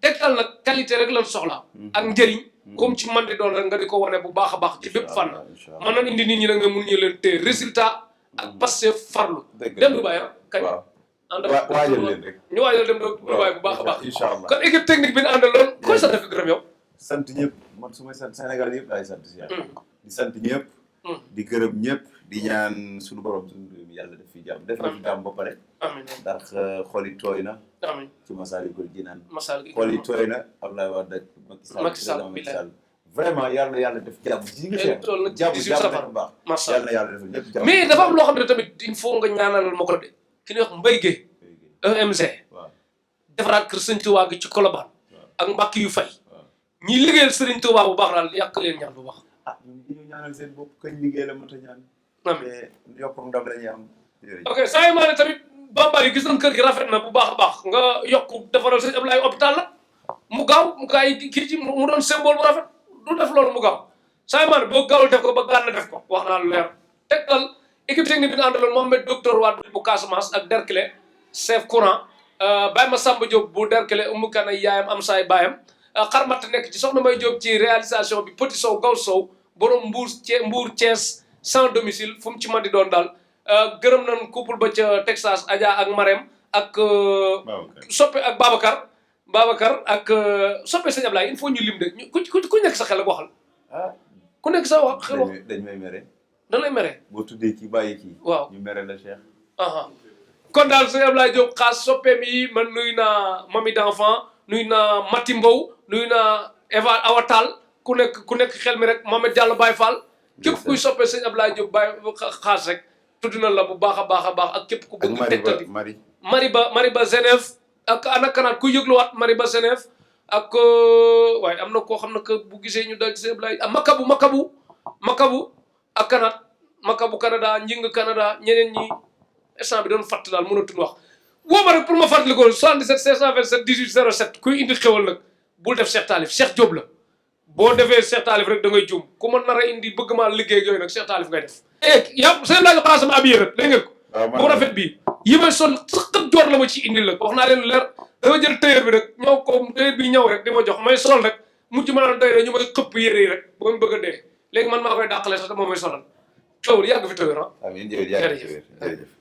Tektal nag qualité rek lañ soxla ak njëriñ comme ci man di doon rek nga di ko wane bu baax a baax ci bépp fànn man nañ indi nit ñi nag nga mun ñu leen téye résultat ak passé farlu dem Dubaï kañ waajal leen rek ñu waajal dem Dubaï bu baax a baax incha allah kon équipe technique bi ñu àndaloon koy sant fi gërëm yow sant ñëpp man su may sant Sénégal yëpp laay sant si yàlla di sant ñëpp di gërëm ñëpp di ñaan suñu borom suñu réew mi yàlla def fi jàmm def na fi jàmm ba pare amiin ndax xol yi tooy na amiin ci Masaalikul Jinaan Masaalikul xol yi tooy na Abdoulaye Wade ak Macky Sall Macky Sall vraiment yàlla def jàmm ci nga xeex jàmm baax macha yàlla yàlla defal ñëpp jàmm mais dafa am loo xam ne tamit il faut nga ñaanalal ma ko de ki ñuy wax Mbaye Guèye EMG waaw defaraat kër Sëñ Tuubaa gi ci Colobane ak mbàkk yu fay ñi liggéeyal Sëriñ Tuubaa bu baax daal yàq leen ñaan bu baax ñu ñaanal seen bopp kañ liggéey la mënta ñaan mais yokk ndam la ñuy am ok saa yu maa ne tamit Bambara gis nañ kër gi rafet na bu baax a baax nga yokk defaral sëñ Ablaye hôpital la mu gaaw mu kaay kii ci mu doon symbole bu rafet du def loolu mu gaaw saa yu maa ne boo gaawul def ko ba gànna def ko wax naa lu leer Tektal équipe technique bi nga àndaloon Mohamed docteur Wade bu Casamance ak Derklé chef courant Baye Massamba Diop bu Derklé Oumou Kane yaayam am saay baayam xarmat nekk ci soxna May Diop ci réalisation bi Petit Sow Gaw Sow borom Mbour Thiès sans domicile fu mu ci mën di doon daal gërëm nañ couple ba ca Texas Adja ak Marème ak soppe ak Babacar ak soppe sëñ Ablaye il faut ñu lim de ku nekk sa xel ak waxal ku nekk sa wax xel wax dañ may mere da lay mere boo tuddee kii bàyyi kii waaw ñu mere la Cheikh kon daal sëñ Ablaye Diop xaas soppeem yi man nuyu naa Mami d'enfant nuyu naa Mati Mbow nuyu naa Eva Awatal ku nekk xel mi rek Mohamed Diallo Baye Fall képp kuy soppee sëñ Ablaye Diop Baye xaas rek tudd na la bu baax a baax ak képp ku bëgg Tektal bi Mariba Genève ak anakanaat ku yëgluwaat Mariba Genève ak waaye am na koo xam ne que bu gisee ñu dal ci sëñ Ablaye Makabu ak kanaat Makabu Canada Njing Canada ñeneen ñi instant bi doon fàtt daal mënatuñ wax woo ma rek pour ma fàttali ko 77 527 18 07 kuy indi xewal nag bul def Cheikh Talif Cheikh Diop la boo defee Cheikh Talif rek da ngay juum ku ma nar a indi bëgg maa liggéey ak yooyu nag Cheikh Talif ngay def yow sëñ Ablaye xaas sama ab yére dégg ngeen ko bu rafet bii yi may sol sëqat joor la ma ci indil la wax naa leen leer dama jël tailleur bi rek ñëw ko tailleur bi ñëw rek di ma jox may sol rek mujj ma naan doy ñu may xëpp yére yi rek ba mu bëgg a dee léegi man maa koy dàqale sax te moom may solal coow yàgg fi tailleur amiin jërëjëf